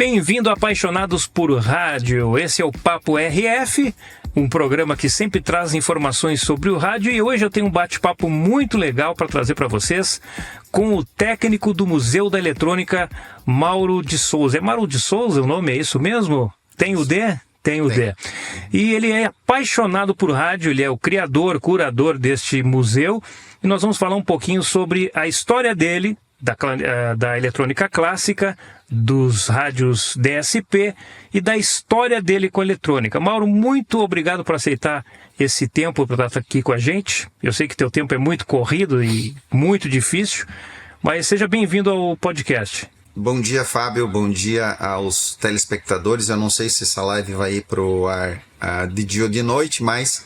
Bem-vindo, apaixonados por rádio. Esse é o Papo RF, um programa que sempre traz informações sobre o rádio, e hoje eu tenho um bate-papo muito legal para trazer para vocês com o técnico do Museu da Eletrônica, Mauro de Souza. É Mauro de Souza o nome, é isso mesmo? Tem o D? Tem o D. E ele é apaixonado por rádio, ele é o criador, curador deste museu, e nós vamos falar um pouquinho sobre a história dele, da eletrônica clássica, dos rádios DSP e da história dele com a eletrônica. Mauro, muito obrigado por aceitar esse tempo para estar aqui com a gente. Eu sei que teu tempo é muito corrido e muito difícil, mas seja bem-vindo ao podcast. Bom dia, Fábio. Bom dia aos telespectadores. Eu não sei se essa live vai ir para o ar de dia ou de noite, mas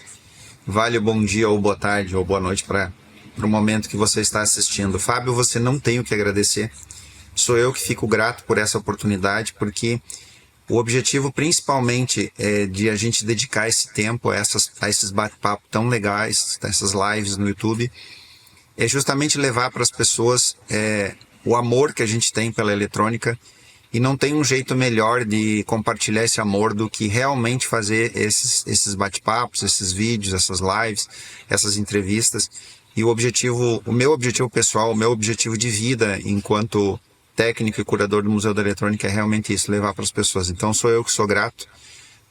vale o bom dia ou boa tarde ou boa noite para o momento que você está assistindo. Fábio, você não tem o que agradecer. Sou eu que fico grato por essa oportunidade, porque o objetivo principalmente é de a gente dedicar esse tempo a esses bate-papos tão legais, essas lives no YouTube, é justamente levar para as pessoas o amor que a gente tem pela eletrônica, e não tem um jeito melhor de compartilhar esse amor do que realmente fazer esses bate-papos, esses vídeos, essas lives, essas entrevistas. E o meu objetivo pessoal, o meu objetivo de vida enquanto técnico e curador do Museu da Eletrônica é realmente isso, levar para as pessoas. Então sou eu que sou grato.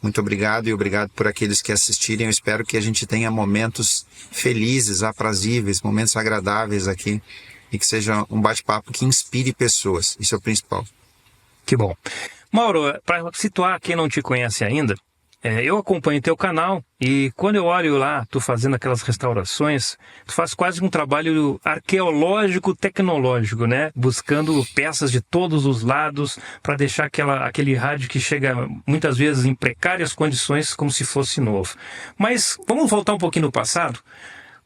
Muito obrigado, e obrigado por aqueles que assistirem. Eu espero que a gente tenha momentos felizes, aprazíveis, momentos agradáveis aqui, e que seja um bate-papo que inspire pessoas. Isso é o principal. Que bom. Mauro, para situar quem não te conhece ainda, eu acompanho teu canal, e quando eu olho lá, tu fazendo aquelas restaurações, tu faz quase um trabalho arqueológico tecnológico, né? Buscando peças de todos os lados para deixar aquele rádio que chega muitas vezes em precárias condições como se fosse novo. Mas vamos voltar um pouquinho no passado.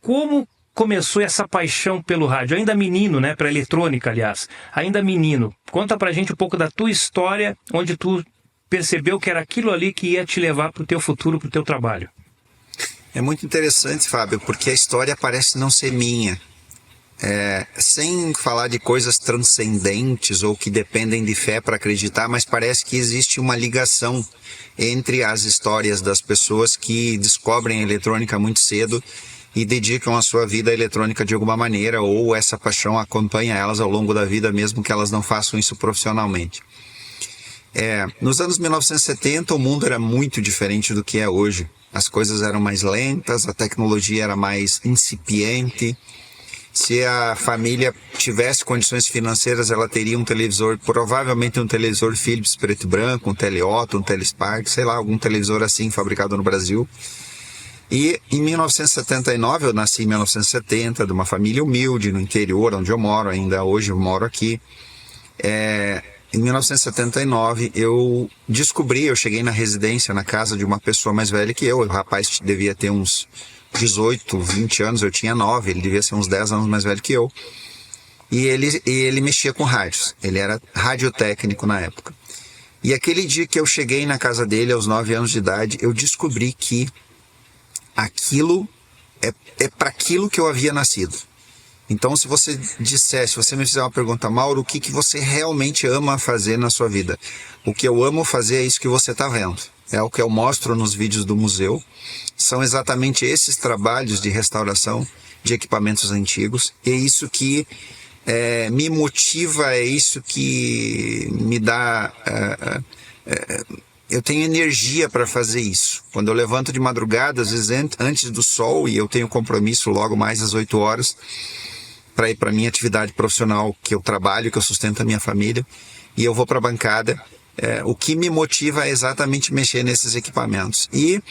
Como começou essa paixão pelo rádio? Ainda menino, né? Para eletrônica, aliás. Ainda menino. Conta pra gente um pouco da tua história, onde tu percebeu que era aquilo ali que ia te levar para o teu futuro, para o teu trabalho. É muito interessante, Fábio, porque a história parece não ser minha. Sem falar de coisas transcendentes ou que dependem de fé para acreditar, mas parece que existe uma ligação entre as histórias das pessoas que descobrem a eletrônica muito cedo e dedicam a sua vida à eletrônica de alguma maneira, ou essa paixão acompanha elas ao longo da vida, mesmo que elas não façam isso profissionalmente. Nos anos 1970 o mundo era muito diferente do que é hoje. As coisas eram mais lentas, a tecnologia era mais incipiente. Se a família tivesse condições financeiras, ela teria um televisor, provavelmente um televisor Philips preto e branco, um Teleotto, um Telespark, sei lá, algum televisor assim fabricado no Brasil. E em 1979, eu nasci em 1970, de uma família humilde no interior, onde eu moro, ainda hoje eu moro aqui. Em 1979, eu cheguei na residência, na casa de uma pessoa mais velha que eu. O rapaz devia ter uns 18, 20 anos, eu tinha 9, ele devia ser uns 10 anos mais velho que eu. E ele mexia com rádios, ele era radiotécnico na época. E aquele dia que eu cheguei na casa dele, aos 9 anos de idade, eu descobri que aquilo é para aquilo que eu havia nascido. Então, se você me fizer uma pergunta, Mauro, o que você realmente ama fazer na sua vida? O que eu amo fazer é isso que você está vendo. É o que eu mostro nos vídeos do museu. São exatamente esses trabalhos de restauração de equipamentos antigos. É isso que me motiva, é isso que me dá... eu tenho energia para fazer isso. Quando eu levanto de madrugada, às vezes antes do sol, e eu tenho compromisso logo mais às 8 horas, para ir para a minha atividade profissional, que eu trabalho, que eu sustento a minha família, e eu vou para a bancada. O que me motiva é exatamente mexer nesses equipamentos. E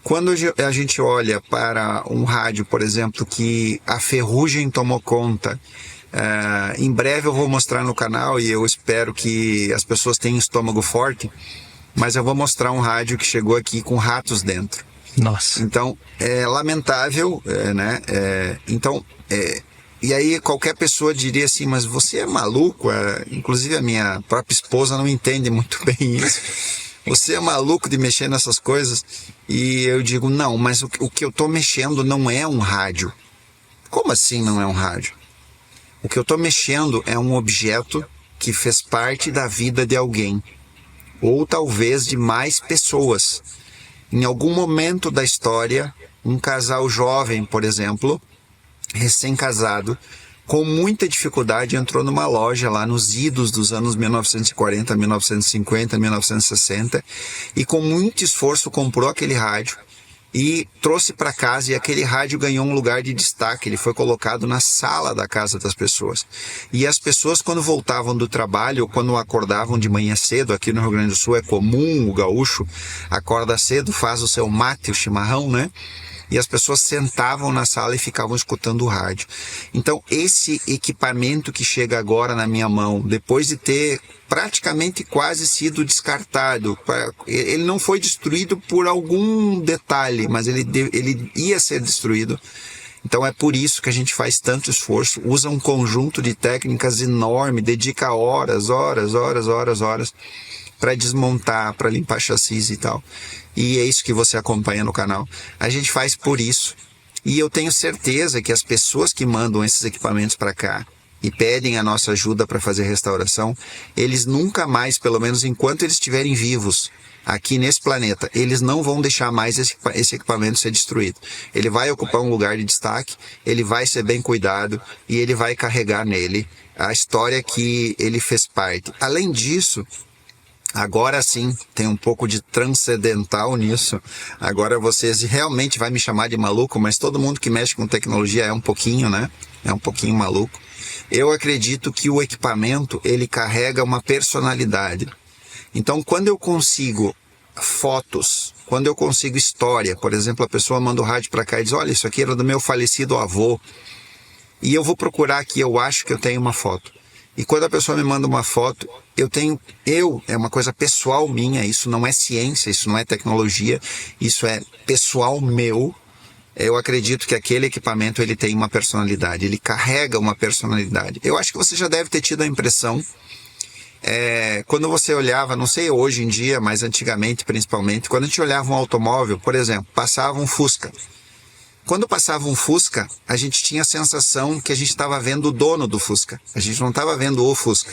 quando a gente olha para um rádio, por exemplo, que a ferrugem tomou conta, em breve eu vou mostrar no canal, e eu espero que as pessoas tenham estômago forte, mas eu vou mostrar um rádio que chegou aqui com ratos dentro. Nossa. Então, é lamentável, né? E aí qualquer pessoa diria assim, mas você é maluco? Inclusive a minha própria esposa não entende muito bem isso. Você é maluco de mexer nessas coisas? E eu digo, não, mas o que eu estou mexendo não é um rádio. Como assim não é um rádio? O que eu estou mexendo é um objeto que fez parte da vida de alguém. ou talvez de mais pessoas. Em algum momento da história, um casal jovem, por exemplo, recém-casado, com muita dificuldade entrou numa loja lá nos idos dos anos 1940, 1950, 1960 e com muito esforço comprou aquele rádio e trouxe para casa, e aquele rádio ganhou um lugar de destaque. Ele foi colocado na sala da casa das pessoas. E as pessoas, quando voltavam do trabalho, ou quando acordavam de manhã cedo, aqui no Rio Grande do Sul é comum, o gaúcho acorda cedo, faz o seu mate, o chimarrão, né? E as pessoas sentavam na sala e ficavam escutando o rádio. Então, esse equipamento que chega agora na minha mão, depois de ter praticamente quase sido descartado, ele não foi destruído por algum detalhe, mas ele ia ser destruído. Então é por isso que a gente faz tanto esforço, usa um conjunto de técnicas enorme, dedica horas para desmontar, para limpar chassis e tal. E é isso que você acompanha no canal. A gente faz por isso. E eu tenho certeza que as pessoas que mandam esses equipamentos para cá e pedem a nossa ajuda para fazer restauração, eles nunca mais, pelo menos enquanto eles estiverem vivos aqui nesse planeta, eles não vão deixar mais esse equipamento ser destruído. Ele vai ocupar um lugar de destaque, ele vai ser bem cuidado e ele vai carregar nele a história que ele fez parte. Além disso, agora sim, tem um pouco de transcendental nisso. Agora vocês realmente vão me chamar de maluco, mas todo mundo que mexe com tecnologia é um pouquinho, né? É um pouquinho maluco. Eu acredito que o equipamento, ele carrega uma personalidade. Então, quando eu consigo fotos, quando eu consigo história, por exemplo, a pessoa manda o rádio para cá e diz, olha, isso aqui era do meu falecido avô, e eu vou procurar aqui, eu acho que eu tenho uma foto. E quando a pessoa me manda uma foto, é uma coisa pessoal minha, isso não é ciência, isso não é tecnologia, isso é pessoal meu. Eu acredito que aquele equipamento, ele tem uma personalidade, ele carrega uma personalidade. Eu acho que você já deve ter tido a impressão, quando você olhava, não sei hoje em dia, mas antigamente principalmente, quando a gente olhava um automóvel, por exemplo, passava um Fusca. Quando passava um Fusca, a gente tinha a sensação que a gente estava vendo o dono do Fusca. A gente não estava vendo o Fusca.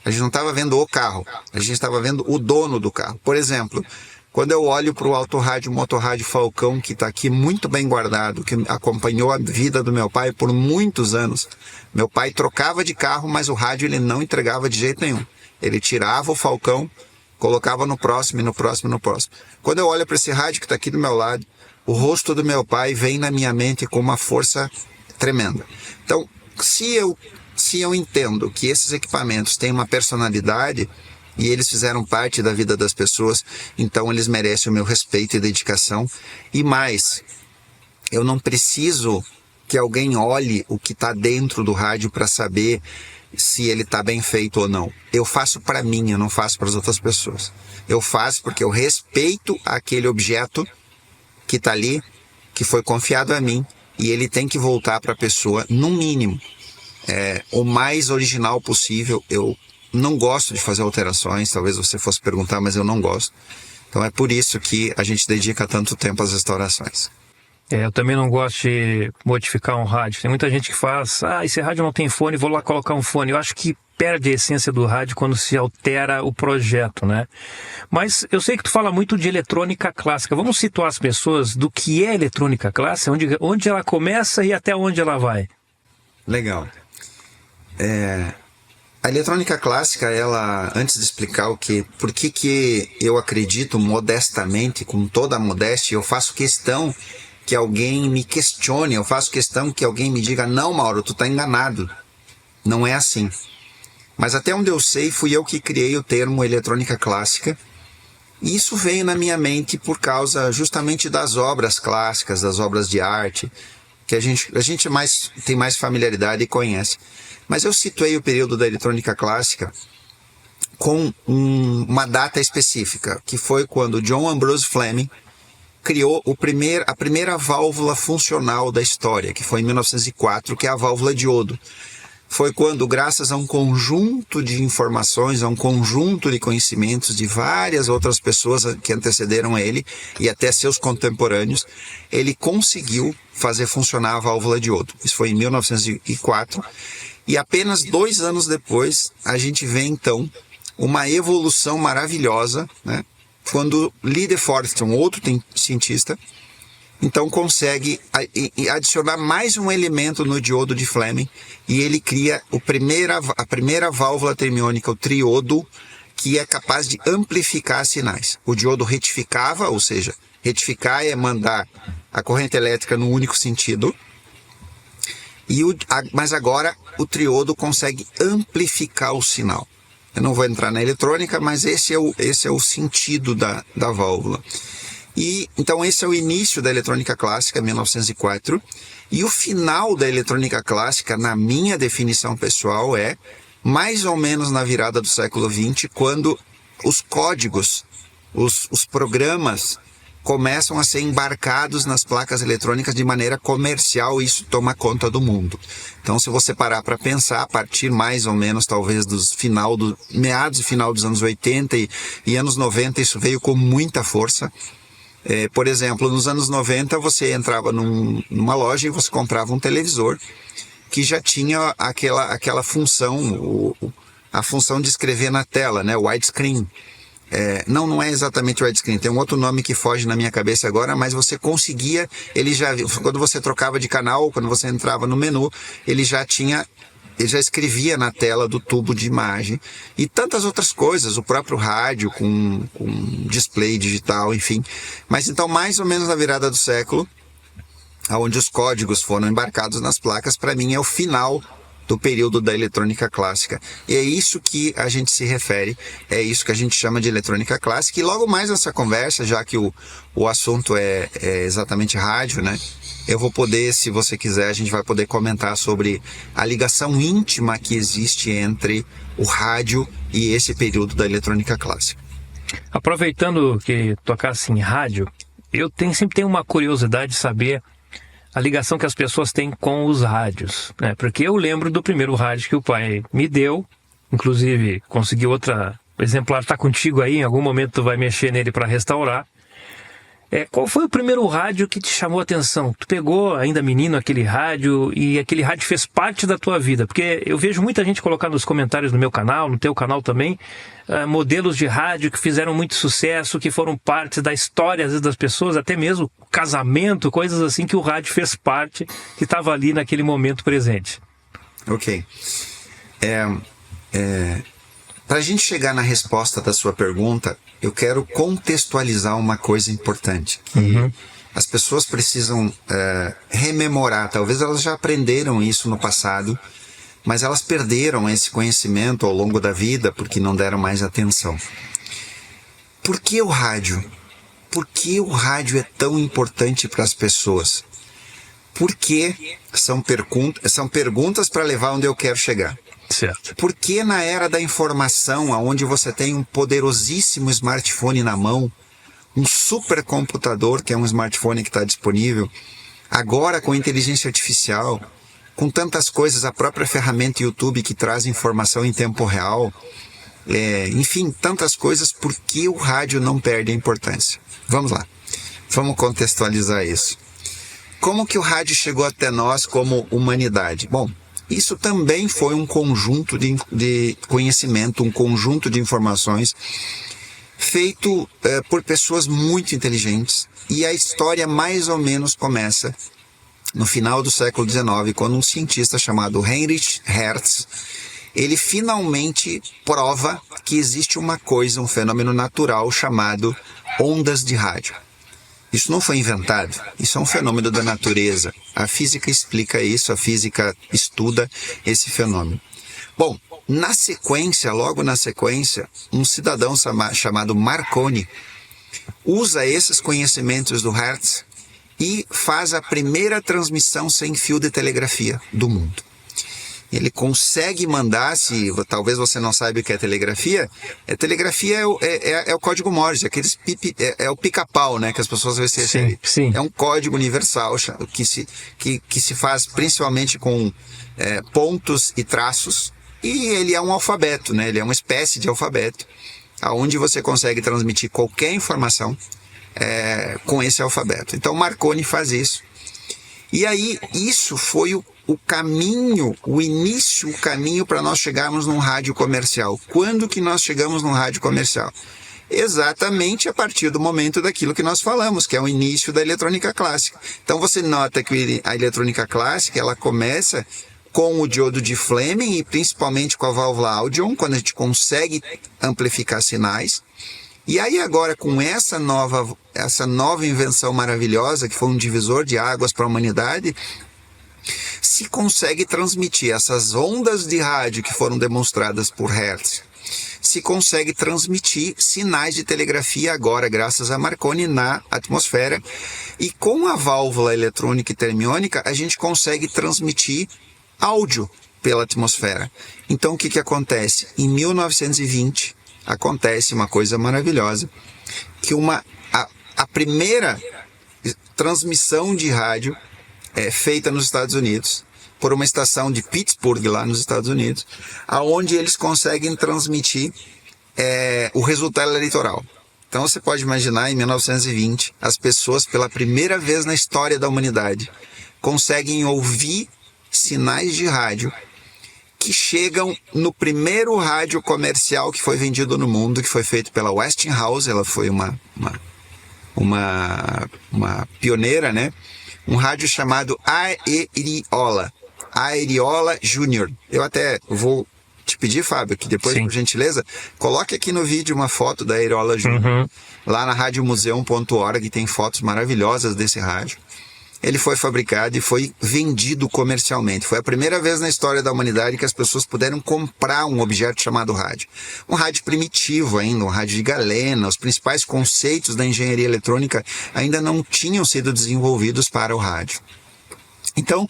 A gente não estava vendo o carro. A gente estava vendo o dono do carro. Por exemplo, quando eu olho para o autorádio, motorrádio Falcão, que está aqui muito bem guardado, que acompanhou a vida do meu pai por muitos anos. Meu pai trocava de carro, mas o rádio ele não entregava de jeito nenhum. Ele tirava o Falcão, colocava no próximo, e no próximo, e no próximo. Quando eu olho para esse rádio que está aqui do meu lado, o rosto do meu pai vem na minha mente com uma força tremenda. Então, se eu entendo que esses equipamentos têm uma personalidade e eles fizeram parte da vida das pessoas, então eles merecem o meu respeito e dedicação. E mais, eu não preciso que alguém olhe o que está dentro do rádio para saber se ele está bem feito ou não. Eu faço para mim, eu não faço para as outras pessoas. Eu faço porque eu respeito aquele objeto que está ali, que foi confiado a mim, e ele tem que voltar para a pessoa, no mínimo, o mais original possível. Eu não gosto de fazer alterações, talvez você fosse perguntar, mas eu não gosto. Então é por isso que a gente dedica tanto tempo às restaurações. Eu também não gosto de modificar um rádio. Tem muita gente que faz, esse rádio não tem fone, vou lá colocar um fone. Eu acho que perde a essência do rádio quando se altera o projeto, né? Mas eu sei que tu fala muito de eletrônica clássica. Vamos situar as pessoas do que é eletrônica clássica, onde ela começa e até onde ela vai. Legal. A eletrônica clássica, ela, antes de explicar por que eu acredito modestamente, com toda a modéstia, eu faço questão que alguém me questione, eu faço questão que alguém me diga, não, Mauro, tu tá enganado. Não é assim. Mas até onde eu sei, fui eu que criei o termo eletrônica clássica. E isso veio na minha mente por causa justamente das obras clássicas, das obras de arte, que a gente tem mais familiaridade e conhece. Mas eu situei o período da eletrônica clássica com uma data específica, que foi quando John Ambrose Fleming criou a primeira válvula funcional da história, que foi em 1904, que é a válvula de iodo. Foi quando, graças a um conjunto de informações, a um conjunto de conhecimentos de várias outras pessoas que antecederam ele e até seus contemporâneos, ele conseguiu fazer funcionar a válvula de iodo. Isso foi em 1904. E apenas 2 anos depois, a gente vê então uma evolução maravilhosa, né? Quando Lee de Forest, um outro cientista, então consegue adicionar mais um elemento no diodo de Fleming e ele cria a primeira válvula termiônica, o triodo, que é capaz de amplificar sinais. O diodo retificava, ou seja, retificar é mandar a corrente elétrica no único sentido, mas agora o triodo consegue amplificar o sinal. Eu não vou entrar na eletrônica, mas esse é o sentido da válvula. E então esse é o início da eletrônica clássica, 1904, e o final da eletrônica clássica, na minha definição pessoal, é mais ou menos na virada do século XX, quando os códigos, os programas começam a ser embarcados nas placas eletrônicas de maneira comercial, e isso toma conta do mundo. Então, se você parar para pensar, a partir mais ou menos, talvez, meados e final dos anos 80 e anos 90, isso veio com muita força. Por exemplo, nos anos 90, você entrava numa loja e você comprava um televisor que já tinha aquela função, a função de escrever na tela, né? Widescreen. Não é exatamente widescreen, tem um outro nome que foge na minha cabeça agora, mas você conseguia, quando você trocava de canal, quando você entrava no menu, ele já escrevia na tela do tubo de imagem, e tantas outras coisas, o próprio rádio com display digital, enfim. Mas então, mais ou menos na virada do século, onde os códigos foram embarcados nas placas, para mim é o final do período da eletrônica clássica. E é isso que a gente se refere, é isso que a gente chama de eletrônica clássica. E logo mais nessa conversa, já que o assunto é exatamente rádio, né? Eu vou poder, se você quiser, a gente vai poder comentar sobre a ligação íntima que existe entre o rádio e esse período da eletrônica clássica. Aproveitando que tocasse em rádio, eu sempre tenho uma curiosidade de saber a ligação que as pessoas têm com os rádios, né? Porque eu lembro do primeiro rádio que o pai me deu, inclusive consegui o exemplar está contigo aí, em algum momento tu vai mexer nele para restaurar. Qual foi o primeiro rádio que te chamou a atenção? Tu pegou ainda menino aquele rádio e aquele rádio fez parte da tua vida? Porque eu vejo muita gente colocar nos comentários no meu canal, no teu canal também, modelos de rádio que fizeram muito sucesso, que foram parte da história às vezes das pessoas, até mesmo casamento, coisas assim que o rádio fez parte, que estava ali naquele momento presente. Ok. Para a gente chegar na resposta da sua pergunta, eu quero contextualizar uma coisa importante. Que as pessoas precisam rememorar. Talvez elas já aprenderam isso no passado, mas elas perderam esse conhecimento ao longo da vida porque não deram mais atenção. Por que o rádio? Por que o rádio é tão importante para as pessoas? Porque são perguntas para levar onde eu quero chegar. Certo. Por que na era da informação, onde você tem um poderosíssimo smartphone na mão, um supercomputador, que é um smartphone que está disponível, agora com inteligência artificial, com tantas coisas, a própria ferramenta YouTube que traz informação em tempo real, enfim, tantas coisas, por que o rádio não perde a importância? Vamos lá, vamos contextualizar isso. Como que o rádio chegou até nós como humanidade? Bom, isso também foi um conjunto de conhecimento, um conjunto de informações feito por pessoas muito inteligentes. E a história mais ou menos começa no final do século XIX, quando um cientista chamado Heinrich Hertz, ele finalmente prova que existe uma coisa, um fenômeno natural chamado ondas de rádio. Isso não foi inventado, isso é um fenômeno da natureza. A física explica isso, a física estuda esse fenômeno. Bom, logo na sequência, um cidadão chamado Marconi usa esses conhecimentos do Hertz e faz a primeira transmissão sem fio de telegrafia do mundo. Ele consegue mandar, se talvez você não saiba o que é telegrafia, telegrafia é o código Morse, é o pica-pau, né, que as pessoas às vezes referem. Sim. É um código universal que se faz principalmente com pontos e traços, e ele é um alfabeto, né, ele é uma espécie de alfabeto, onde você consegue transmitir qualquer informação com esse alfabeto. Então Marconi faz isso. E aí, isso foi o caminho para nós chegarmos num rádio comercial. Quando que nós chegamos num rádio comercial? Exatamente a partir do momento daquilo que nós falamos, que é o início da eletrônica clássica. Então você nota que a eletrônica clássica, ela começa com o diodo de Fleming e principalmente com a válvula Audion, quando a gente consegue amplificar sinais. E aí agora, com essa nova invenção maravilhosa, que foi um divisor de águas para a humanidade, se consegue transmitir essas ondas de rádio que foram demonstradas por Hertz, se consegue transmitir sinais de telegrafia agora, graças a Marconi, na atmosfera. E com a válvula eletrônica e termiônica, a gente consegue transmitir áudio pela atmosfera. Então, o que acontece? Em 1920, acontece uma coisa maravilhosa, que a primeira transmissão de rádio é feita nos Estados Unidos, por uma estação de Pittsburgh, lá nos Estados Unidos, aonde eles conseguem transmitir o resultado eleitoral. Então você pode imaginar, em 1920, as pessoas, pela primeira vez na história da humanidade, conseguem ouvir sinais de rádio que chegam no primeiro rádio comercial que foi vendido no mundo, que foi feito pela Westinghouse. Ela foi uma pioneira, né? Um rádio chamado Aeriola Júnior. Eu até vou te pedir, Fábio, que depois, por gentileza, coloque aqui no vídeo uma foto da Aeriola Júnior. Lá na radiomuseum.org tem fotos maravilhosas desse rádio. Ele foi fabricado e foi vendido comercialmente. Foi a primeira vez na história da humanidade que as pessoas puderam comprar um objeto chamado rádio. Um rádio primitivo ainda, um rádio de galena. Os principais conceitos da engenharia eletrônica ainda não tinham sido desenvolvidos para o rádio. Então,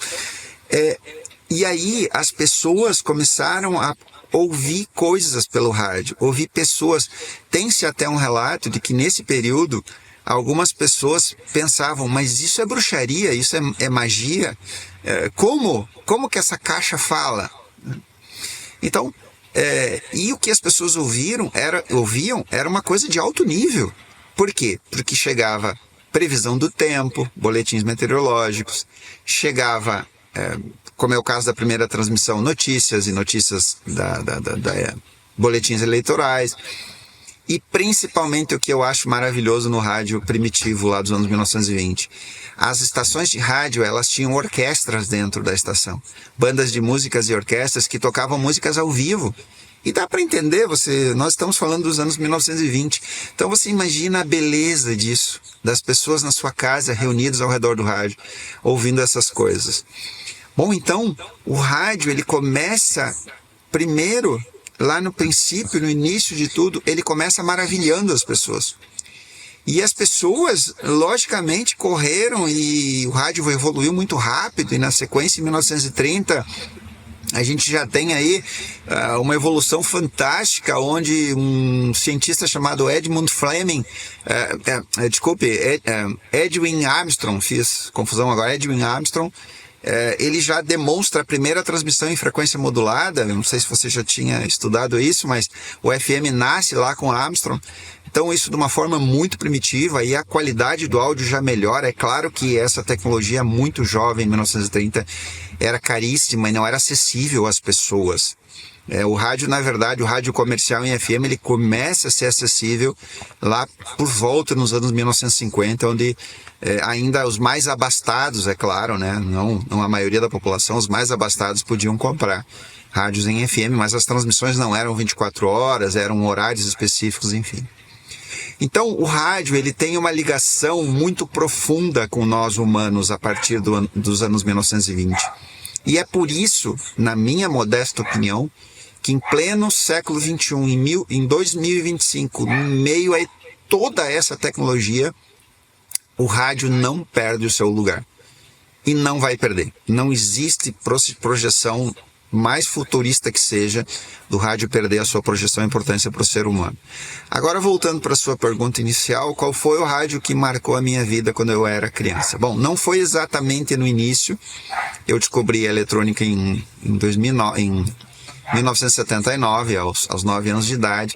e aí as pessoas começaram a ouvir coisas pelo rádio, ouvir pessoas. Tem-se até um relato de que nesse período algumas pessoas pensavam, mas isso é bruxaria, isso é magia? Como que essa caixa fala? Então, e o que as pessoas ouviam era uma coisa de alto nível. Por quê? Porque chegava previsão do tempo, boletins meteorológicos, chegava, como é o caso da primeira transmissão, notícias boletins eleitorais. E principalmente o que eu acho maravilhoso no rádio primitivo lá dos anos 1920. As estações de rádio, elas tinham orquestras dentro da estação. Bandas de músicas e orquestras que tocavam músicas ao vivo. E dá para entender, nós estamos falando dos anos 1920. Então você imagina a beleza disso, das pessoas na sua casa reunidas ao redor do rádio, ouvindo essas coisas. Bom, então o rádio, ele começa primeiro, lá no princípio, no início de tudo, ele começa maravilhando as pessoas. E as pessoas, logicamente, correram e o rádio evoluiu muito rápido. E na sequência, em 1930, a gente já tem aí uma evolução fantástica, onde um cientista chamado Edmund Fleming, Edwin Armstrong, fiz confusão agora, Edwin Armstrong, ele já demonstra a primeira transmissão em frequência modulada. Eu não sei se você já tinha estudado isso, mas o FM nasce lá com a Armstrong. Então isso de uma forma muito primitiva, e a qualidade do áudio já melhora. É claro que essa tecnologia muito jovem, em 1930, era caríssima e não era acessível às pessoas. O rádio, na verdade, o rádio comercial em FM, ele começa a ser acessível lá por volta nos anos 1950, onde ainda os mais abastados, é claro, né? Não a maioria da população, os mais abastados podiam comprar rádios em FM, mas as transmissões não eram 24 horas, eram horários específicos, enfim. Então, o rádio, ele tem uma ligação muito profunda com nós humanos a partir dos anos 1920. E é por isso, na minha modesta opinião, que em pleno século XXI, em 2025, em meio a toda essa tecnologia, o rádio não perde o seu lugar. E não vai perder. Não existe projeção mais futurista que seja do rádio perder a sua projeção e importância para o ser humano. Agora, voltando para a sua pergunta inicial, qual foi o rádio que marcou a minha vida quando eu era criança? Bom, não foi exatamente no início. Eu descobri a eletrônica em 1979, aos 9 anos de idade.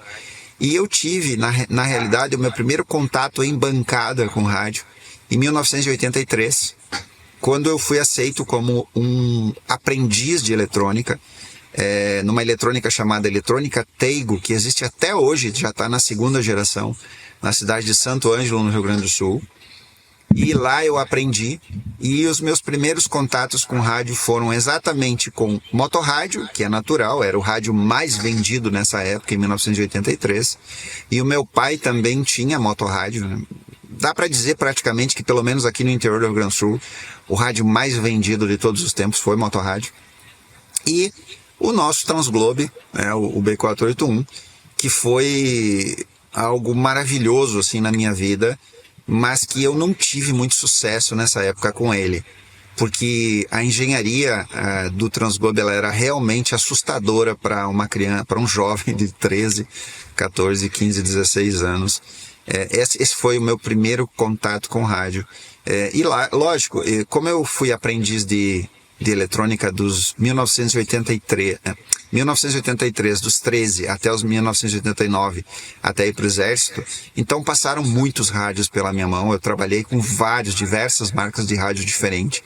E eu tive, na realidade, o meu primeiro contato em bancada com rádio em 1983, quando eu fui aceito como um aprendiz de eletrônica, numa eletrônica chamada Eletrônica Teigo, que existe até hoje, já está na segunda geração, na cidade de Santo Ângelo, no Rio Grande do Sul. E lá eu aprendi, e os meus primeiros contatos com rádio foram exatamente com motorrádio, que é natural, era o rádio mais vendido nessa época, em 1983, e o meu pai também tinha motorrádio, né? Dá para dizer praticamente que, pelo menos aqui no interior do Rio Grande do Sul, o rádio mais vendido de todos os tempos foi motorrádio. E o nosso Transglobe, né, o B481, que foi algo maravilhoso assim na minha vida, mas que eu não tive muito sucesso nessa época com ele, porque a engenharia do Transglobe ela era realmente assustadora para uma criança, para um jovem de 13, 14, 15, 16 anos. Esse foi o meu primeiro contato com rádio. E lá, lógico, como eu fui aprendiz de eletrônica dos 1983, dos 13 até os 1989, até ir para o exército, então passaram muitos rádios pela minha mão. Eu trabalhei com diversas marcas de rádio diferentes,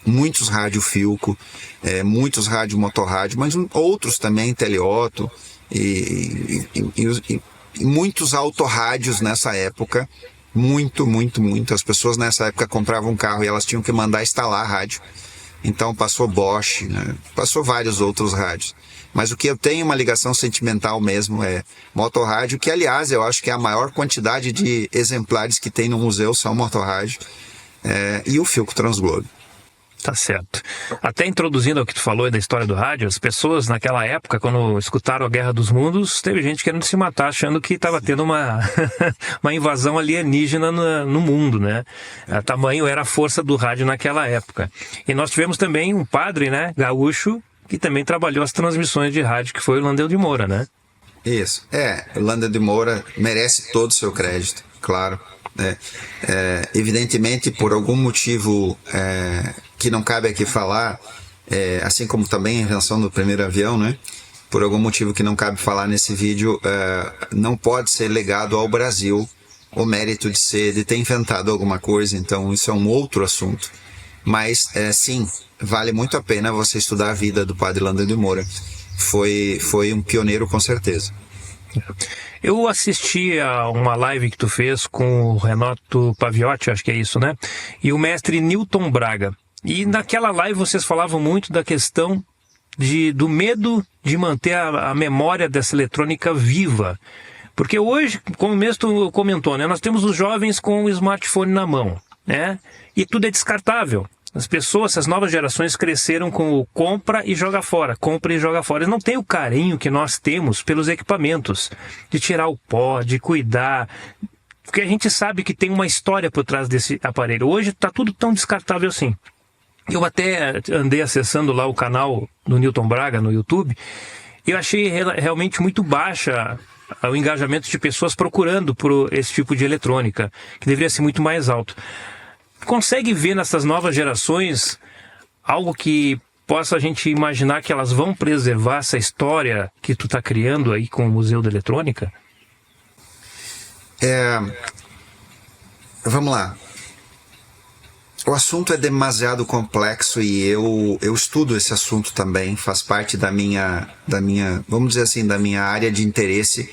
muitos rádio Philco, muitos rádio motorrádio, mas outros também, Teleotto, e muitos autorrádios nessa época, muito. As pessoas nessa época compravam um carro e elas tinham que mandar instalar a rádio. Então passou Bosch, né? Passou vários outros rádios. Mas o que eu tenho uma ligação sentimental mesmo é motorrádio, que aliás eu acho que é a maior quantidade de exemplares que tem no museu são motorrádio, e o Philco Transglobe. Tá certo. Até introduzindo ao que tu falou da história do rádio, as pessoas naquela época, quando escutaram a Guerra dos Mundos, teve gente querendo se matar, achando que estava tendo uma invasão alienígena no mundo, né? A tamanho era a força do rádio naquela época. E nós tivemos também um padre, né, gaúcho, que também trabalhou as transmissões de rádio, que foi o Landel de Moura, né? Isso. O Landel de Moura merece todo o seu crédito, claro. Evidentemente, por algum motivo que não cabe aqui falar, assim como também a invenção do primeiro avião, né? Por algum motivo que não cabe falar nesse vídeo, não pode ser legado ao Brasil o mérito de ter inventado alguma coisa, então isso é um outro assunto. Mas, sim, vale muito a pena você estudar a vida do padre Landel de Moura. Foi um pioneiro, com certeza. Eu assisti a uma live que tu fez com o Renato Paviotti, acho que é isso, né? E o mestre Newton Braga. E naquela live vocês falavam muito da questão do medo de manter a memória dessa eletrônica viva. Porque hoje, como mesmo tu comentou, né? Nós temos os jovens com o smartphone na mão, né? E tudo é descartável. As pessoas, essas novas gerações cresceram com o compra e joga fora, compra e joga fora. Eles não têm o carinho que nós temos pelos equipamentos, de tirar o pó, de cuidar, porque a gente sabe que tem uma história por trás desse aparelho. Hoje está tudo tão descartável assim. Eu até andei acessando lá o canal do Newton Braga no YouTube e eu achei realmente muito baixa o engajamento de pessoas procurando por esse tipo de eletrônica, que deveria ser muito mais alto. Consegue ver nessas novas gerações algo que possa a gente imaginar que elas vão preservar essa história que tu está criando aí com o Museu da Eletrônica? Vamos lá. O assunto é demasiado complexo e eu estudo esse assunto também, faz parte da minha, vamos dizer assim, da minha área de interesse.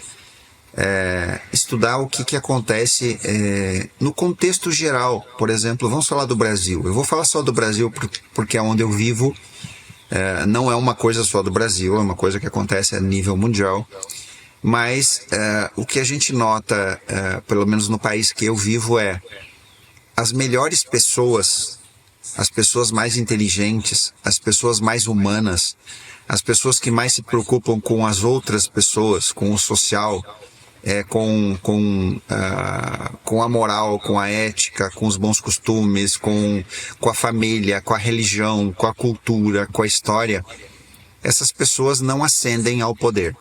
Estudar o que acontece no contexto geral. Por exemplo, vamos falar do Brasil. Eu vou falar só do Brasil porque é onde eu vivo. Não é uma coisa só do Brasil, é uma coisa que acontece a nível mundial. Mas o que a gente nota, pelo menos no país que eu vivo, as melhores pessoas, as pessoas mais inteligentes, as pessoas mais humanas, as pessoas que mais se preocupam com as outras pessoas, com o social, com a moral, com a ética, com os bons costumes, com a família, com a religião, com a cultura, com a história, essas pessoas não ascendem ao poder.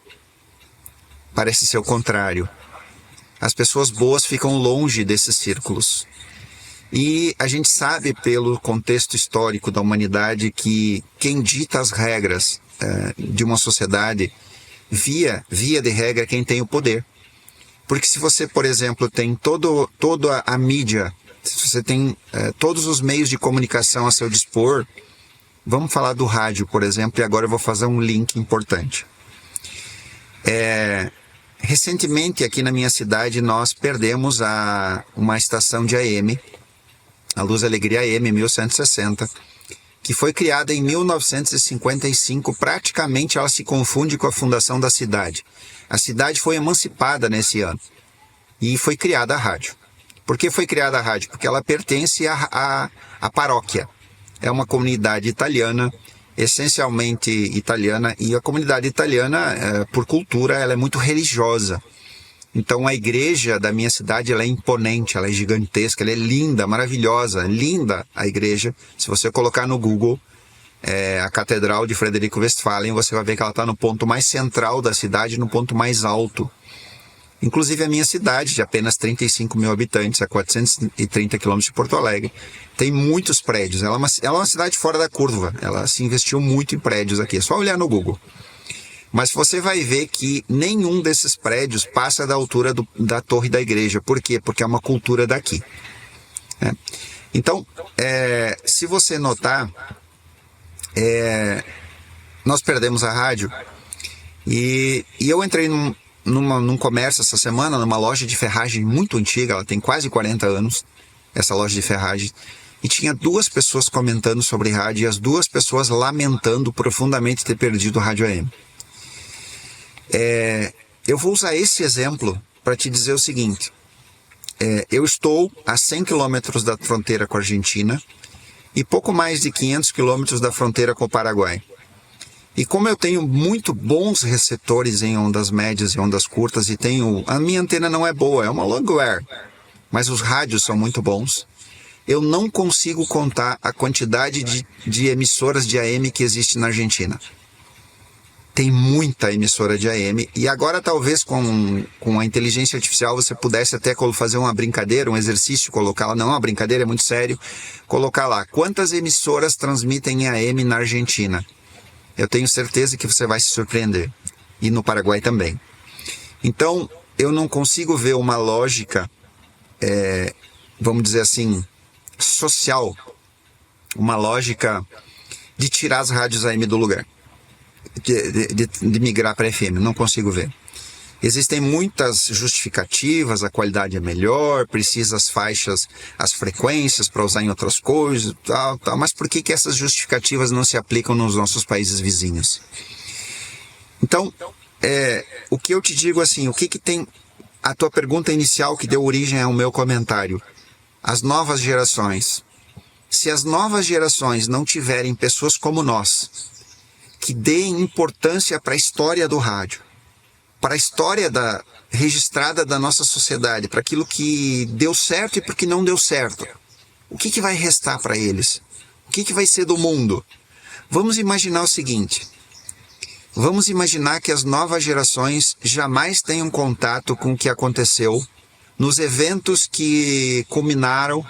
Parece ser o contrário. As pessoas boas ficam longe desses círculos. E a gente sabe pelo contexto histórico da humanidade que quem dita as regras de uma sociedade, via de regra, é quem tem o poder. Porque se você, por exemplo, tem toda a mídia se você tem todos os meios de comunicação a seu dispor, vamos falar do rádio, por exemplo, e agora eu vou fazer um link importante. Recentemente, aqui na minha cidade, nós perdemos uma estação de AM, a Luz Alegria AM 1160, que foi criada em 1955. Praticamente ela se confunde com a fundação da cidade. A cidade foi emancipada nesse ano e foi criada a rádio. Por que foi criada a rádio? Porque ela pertence à paróquia. É uma comunidade italiana, essencialmente italiana, e a comunidade italiana, por cultura, ela é muito religiosa. Então a igreja da minha cidade, ela é imponente, ela é gigantesca, ela é linda, maravilhosa, linda a igreja. Se você colocar no Google a Catedral de Frederico Westphalen, você vai ver que ela está no ponto mais central da cidade, no ponto mais alto. Inclusive a minha cidade, de apenas 35 mil habitantes, a 430 quilômetros de Porto Alegre, tem muitos prédios. Ela é uma cidade fora da curva, ela se investiu muito em prédios aqui, é só olhar no Google. Mas você vai ver que nenhum desses prédios passa da altura da torre da igreja. Por quê? Porque é uma cultura daqui. Então, se você notar, nós perdemos a rádio e eu entrei num comércio essa semana, numa loja de ferragem muito antiga, ela tem quase 40 anos, essa loja de ferragem, e tinha 2 pessoas comentando sobre rádio e as 2 pessoas lamentando profundamente ter perdido o rádio AM. Eu vou usar esse exemplo para te dizer o seguinte. Eu estou a 100 quilômetros da fronteira com a Argentina e pouco mais de 500 quilômetros da fronteira com o Paraguai. E como eu tenho muito bons receptores em ondas médias e ondas curtas, e a minha antena não é boa, é uma Longware, mas os rádios são muito bons, eu não consigo contar a quantidade de emissoras de AM que existe na Argentina. Tem muita emissora de AM, e agora talvez com a inteligência artificial você pudesse até fazer uma brincadeira, um exercício, colocar lá, não, uma brincadeira, é muito sério, colocar lá, quantas emissoras transmitem em AM na Argentina? Eu tenho certeza que você vai se surpreender, e no Paraguai também. Então, eu não consigo ver uma lógica, vamos dizer assim, social, uma lógica de tirar as rádios AM do lugar. De migrar para FM, não consigo ver. Existem muitas justificativas, a qualidade é melhor, precisa as faixas, as frequências para usar em outras coisas, tal, mas por que essas justificativas não se aplicam nos nossos países vizinhos? Então, o que eu te digo assim, o que tem a tua pergunta inicial que deu origem ao meu comentário? As novas gerações. Se as novas gerações não tiverem pessoas como nós, que deem importância para a história do rádio, para a história registrada da nossa sociedade, para aquilo que deu certo e para o que não deu certo. O que vai restar para eles? O que vai ser do mundo? Vamos imaginar o seguinte. Vamos imaginar que as novas gerações jamais tenham contato com o que aconteceu nos eventos que culminaram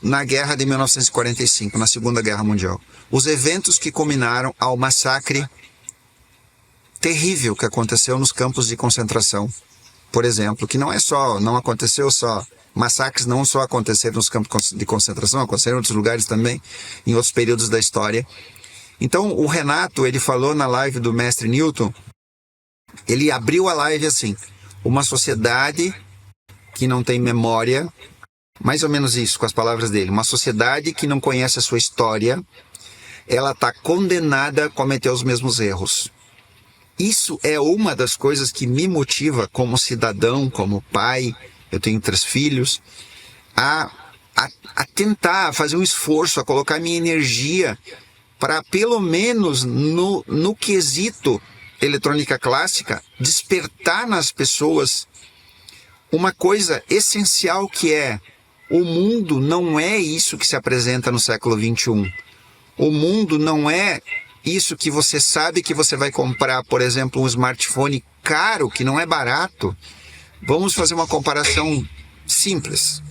na guerra de 1945, na Segunda Guerra Mundial. Os eventos que culminaram ao massacre terrível que aconteceu nos campos de concentração, por exemplo, que não aconteceu só, massacres não só aconteceram nos campos de concentração, aconteceram em outros lugares também, em outros períodos da história. Então o Renato, ele falou na live do Mestre Newton, ele abriu a live assim, uma sociedade que não tem memória, mais ou menos isso, com as palavras dele, uma sociedade que não conhece a sua história, ela está condenada a cometer os mesmos erros. Isso é uma das coisas que me motiva como cidadão, como pai, eu tenho 3 filhos, a tentar fazer um esforço, a colocar minha energia para, pelo menos no quesito eletrônica clássica, despertar nas pessoas uma coisa essencial que é: o mundo não é isso que se apresenta no século XXI. O mundo não é isso que você sabe que você vai comprar, por exemplo, um smartphone caro, que não é barato. Vamos fazer uma comparação simples.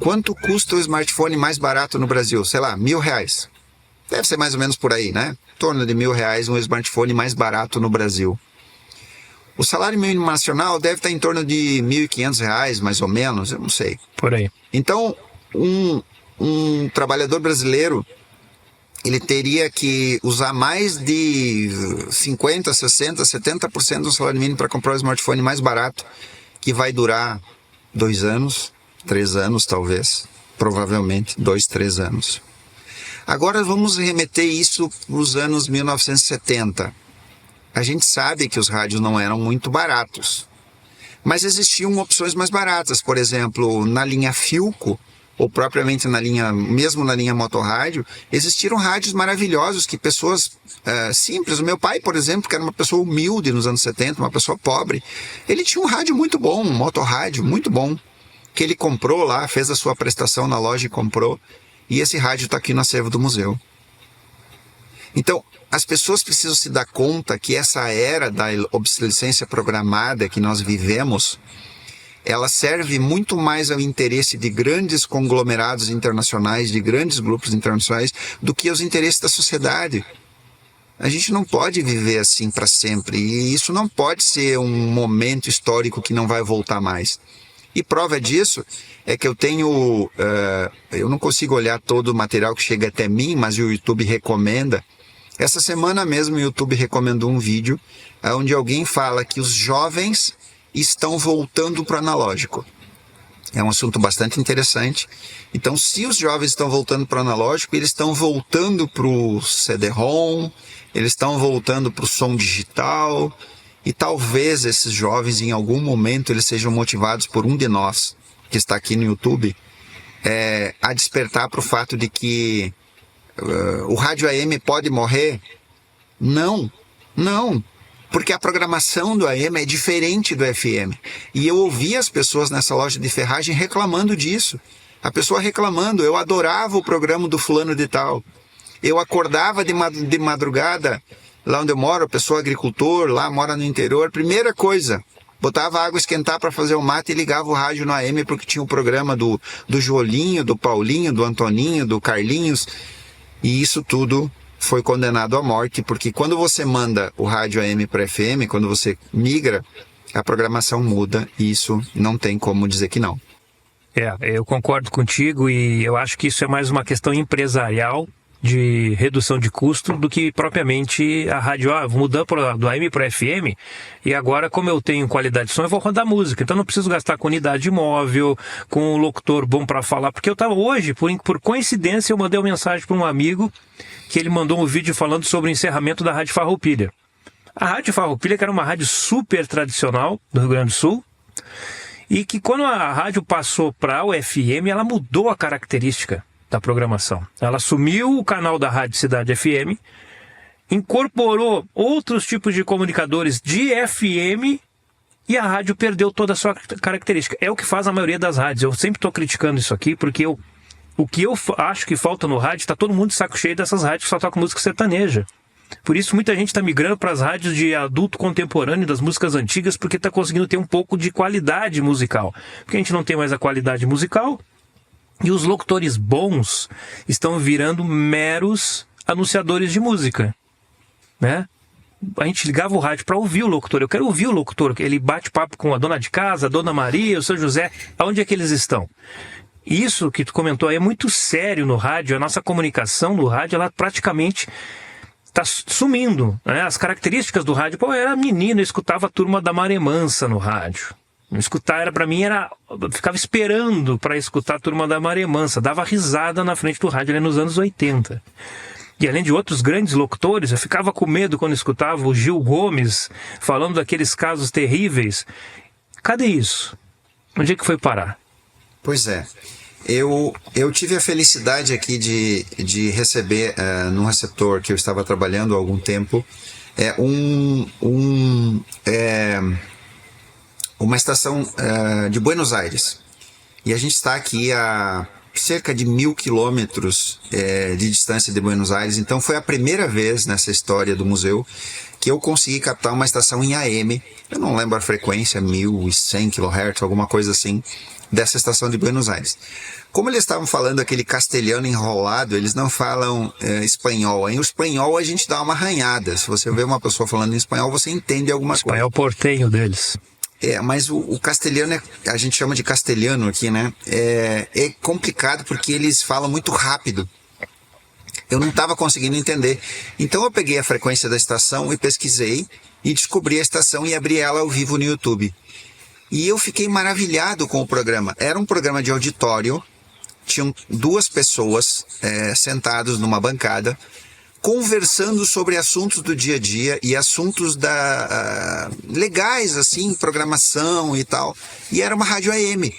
Quanto custa o smartphone mais barato no Brasil? Sei lá, R$1.000. Deve ser mais ou menos por aí, né? Em torno de R$1.000 um smartphone mais barato no Brasil. O salário mínimo nacional deve estar em torno de R$ 1.500, mais ou menos, eu não sei. Por aí. Então, um trabalhador brasileiro, ele teria que usar mais de 50%, 60%, 70% do salário mínimo para comprar o smartphone mais barato, que vai durar 2 anos, 3 anos talvez, provavelmente 2, 3 anos. Agora vamos remeter isso para os anos 1970. A gente sabe que os rádios não eram muito baratos, mas existiam opções mais baratas. Por exemplo, na linha Philco, ou propriamente mesmo na linha Motorrádio, existiram rádios maravilhosos que pessoas simples, o meu pai, por exemplo, que era uma pessoa humilde nos anos 70, uma pessoa pobre, ele tinha um rádio muito bom, um Motorrádio muito bom, que ele comprou lá, fez a sua prestação na loja e comprou, e esse rádio está aqui no acervo do museu. Então, as pessoas precisam se dar conta que essa era da obsolescência programada que nós vivemos, ela serve muito mais ao interesse de grandes conglomerados internacionais, de grandes grupos internacionais, do que aos interesses da sociedade. A gente não pode viver assim para sempre, e isso não pode ser um momento histórico que não vai voltar mais. E prova disso é que eu tenho... eu não consigo olhar todo o material que chega até mim, mas o YouTube recomenda. Essa semana mesmo o YouTube recomendou um vídeo onde alguém fala que os jovens estão voltando para o analógico. É um assunto bastante interessante. Então, se os jovens estão voltando para o analógico, eles estão voltando para o CD-ROM, eles estão voltando para o som digital, e talvez esses jovens, em algum momento, eles sejam motivados por um de nós, que está aqui no YouTube, a despertar para o fato de que o rádio AM pode morrer? Não, não. Porque a programação do AM é diferente do FM. E eu ouvi as pessoas nessa loja de ferragem reclamando disso. A pessoa reclamando, eu adorava o programa do fulano de tal. Eu acordava de madrugada, lá onde eu moro, a pessoa agricultor, lá mora no interior, primeira coisa, botava água esquentar para fazer o mate e ligava o rádio no AM porque tinha o programa do Jolinho, do Paulinho, do Antoninho, do Carlinhos. E isso tudo foi condenado à morte, porque quando você manda o rádio AM para FM, quando você migra, a programação muda, e isso não tem como dizer que não. Eu concordo contigo, e eu acho que isso é mais uma questão empresarial de redução de custo do que propriamente a rádio. Vou mudar do AM para FM, e agora, como eu tenho qualidade de som, eu vou rodar música, então não preciso gastar com unidade móvel, com um locutor bom para falar, porque eu estava hoje, por coincidência, eu mandei uma mensagem para um amigo que ele mandou um vídeo falando sobre o encerramento da Rádio Farroupilha. A Rádio Farroupilha, que era uma rádio super tradicional do Rio Grande do Sul, e que quando a rádio passou para o FM, ela mudou a característica da programação. Ela assumiu o canal da Rádio Cidade FM, incorporou outros tipos de comunicadores de FM, e a rádio perdeu toda a sua característica. É o que faz a maioria das rádios. Eu sempre estou criticando isso aqui, porque o que eu acho que falta no rádio, está todo mundo de saco cheio dessas rádios que só tocam música sertaneja. Por isso muita gente está migrando para as rádios de adulto contemporâneo, das músicas antigas, porque está conseguindo ter um pouco de qualidade musical. Porque a gente não tem mais a qualidade musical, e os locutores bons estão virando meros anunciadores de música, né? A gente ligava o rádio para ouvir o locutor. Eu quero ouvir o locutor, ele bate papo com a dona de casa, a dona Maria, o seu José. Aonde é que eles estão? Isso que tu comentou aí é muito sério no rádio. A nossa comunicação no rádio, ela praticamente está sumindo, né? As características do rádio, eu era menino, eu escutava a Turma da Maré Mansa no rádio. Escutar eu ficava esperando para escutar a Turma da Maré Mansa, dava risada na frente do rádio ali nos anos 80. E além de outros grandes locutores, eu ficava com medo quando escutava o Gil Gomes falando daqueles casos terríveis. Cadê isso? Onde é que foi parar? Pois é. Eu tive a felicidade aqui de receber num receptor que eu estava trabalhando há algum tempo uma estação de Buenos Aires. E a gente está aqui há cerca de 1.000 quilômetros de distância de Buenos Aires. Então foi a primeira vez nessa história do museu que eu consegui captar uma estação em AM. Eu não lembro a frequência, 1.100 kHz, alguma coisa assim, dessa estação de Buenos Aires. Como eles estavam falando aquele castelhano enrolado, eles não falam espanhol. Em espanhol a gente dá uma arranhada. Se você vê uma pessoa falando em espanhol, você entende alguma coisa. Espanhol portenho deles. Mas o castelhano, a gente chama de castelhano aqui, né? É complicado porque eles falam muito rápido. Eu não estava conseguindo entender. Então eu peguei a frequência da estação e pesquisei e descobri a estação e abri ela ao vivo no YouTube. E eu fiquei maravilhado com o programa. Era um programa de auditório, tinham 2 pessoas sentadas numa bancada, conversando sobre assuntos do dia a dia e assuntos legais, assim, programação e tal. E era uma rádio AM.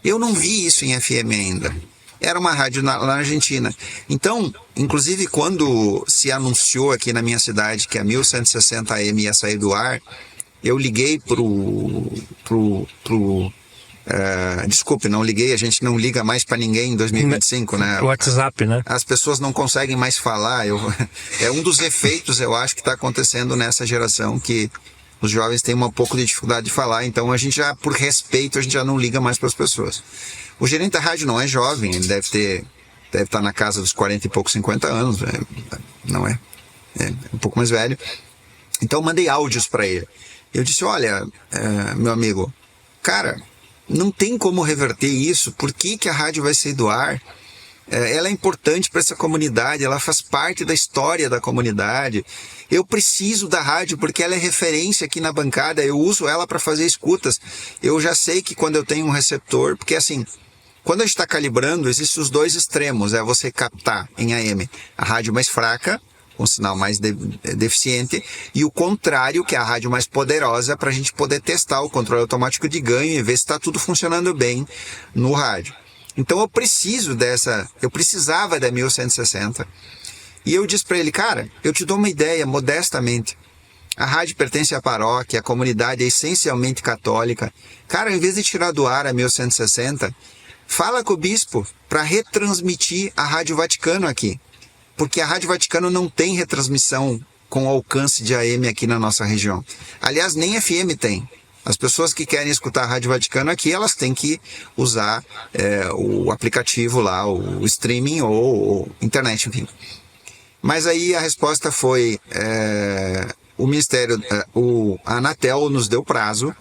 Eu não vi isso em FM ainda. Era uma rádio lá na Argentina. Então, inclusive, quando se anunciou aqui na minha cidade que a 1160 AM ia sair do ar, eu liguei desculpe, não liguei, a gente não liga mais para ninguém em 2025, né? WhatsApp, né? As pessoas não conseguem mais falar. É um dos efeitos, eu acho, que está acontecendo nessa geração, que os jovens têm um pouco de dificuldade de falar, então a gente já, por respeito, a gente já não liga mais para as pessoas. O gerente da rádio não é jovem, ele deve estar na casa dos 40 e poucos, 50 anos, não é? É um pouco mais velho. Então eu mandei áudios para ele. Eu disse, olha, meu amigo, cara, não tem como reverter isso. Por que a rádio vai sair do ar? Ela é importante para essa comunidade, ela faz parte da história da comunidade. Eu preciso da rádio porque ela é referência aqui na bancada, eu uso ela para fazer escutas. Eu já sei que quando eu tenho um receptor, porque assim, quando a gente está calibrando, existem os 2 extremos, é você captar em AM a rádio mais fraca, com sinal mais deficiente, e o contrário, que é a rádio mais poderosa, para a gente poder testar o controle automático de ganho e ver se está tudo funcionando bem no rádio. Então eu precisava da 1160, e eu disse para ele, cara, eu te dou uma ideia, modestamente, a rádio pertence à paróquia, a comunidade é essencialmente católica, cara, em vez de tirar do ar a 1160, fala com o bispo para retransmitir a Rádio Vaticano aqui. Porque a Rádio Vaticano não tem retransmissão com alcance de AM aqui na nossa região. Aliás, nem FM tem. As pessoas que querem escutar a Rádio Vaticano aqui, elas têm que usar o aplicativo lá, o streaming ou internet, enfim. Mas aí a resposta foi, o Ministério, a Anatel nos deu prazo